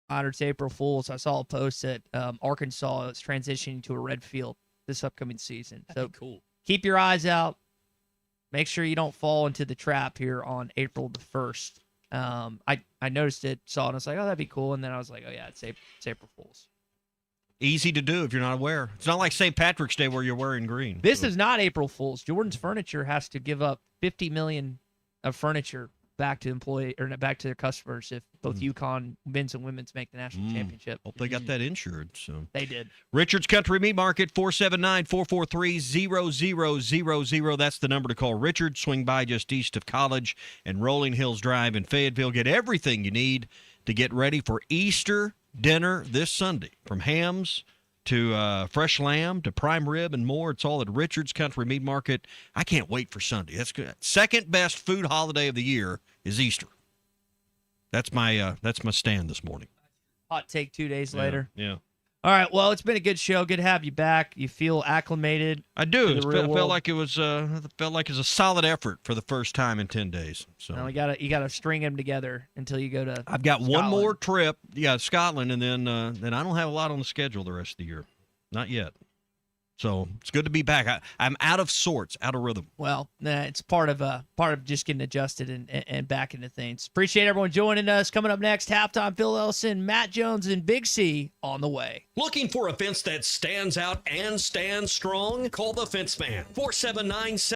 Honored to April Fools. I saw a post that Arkansas is transitioning to a red field this upcoming season. So cool. Keep your eyes out. Make sure you don't fall into the trap here on April the 1st. I noticed it, saw it, and I was like, oh, that'd be cool. And then I was like, oh, yeah, it's April Fool's. Easy to do if you're not aware. It's not like St. Patrick's Day where you're wearing green. This is not April Fool's. Jordan's Furniture has to give up $50 million of furniture back to back to their customers if both UConn men's and women's make the national championship. Hope they got that insured. So they did. Richards Country Meat Market, 479-443-0000. That's the number to call Richard. Swing by just east of College and Rolling Hills Drive in Fayetteville. Get everything you need to get ready for Easter dinner this Sunday. From hams to fresh lamb to prime rib and more. It's all at Richards Country Meat Market. I can't wait for Sunday. That's good. Second best food holiday of the year is Easter. That's my stand this morning. Hot take 2 days later. Yeah. All right. Well, it's been a good show. Good to have you back. You feel acclimated. I do. It felt like it was a solid effort for the first time in 10 days. So now you gotta string them together until you go to. I've got Scotland. one more trip. Yeah, Scotland, and then I don't have a lot on the schedule the rest of the year. Not yet. So it's good to be back. I'm out of sorts, out of rhythm. Well, it's part of just getting adjusted and back into things. Appreciate everyone joining us. Coming up next, halftime, Phil Ellison, Matt Jones, and Big C on the way. Looking for a fence that stands out and stands strong? Call the Fence Man, 479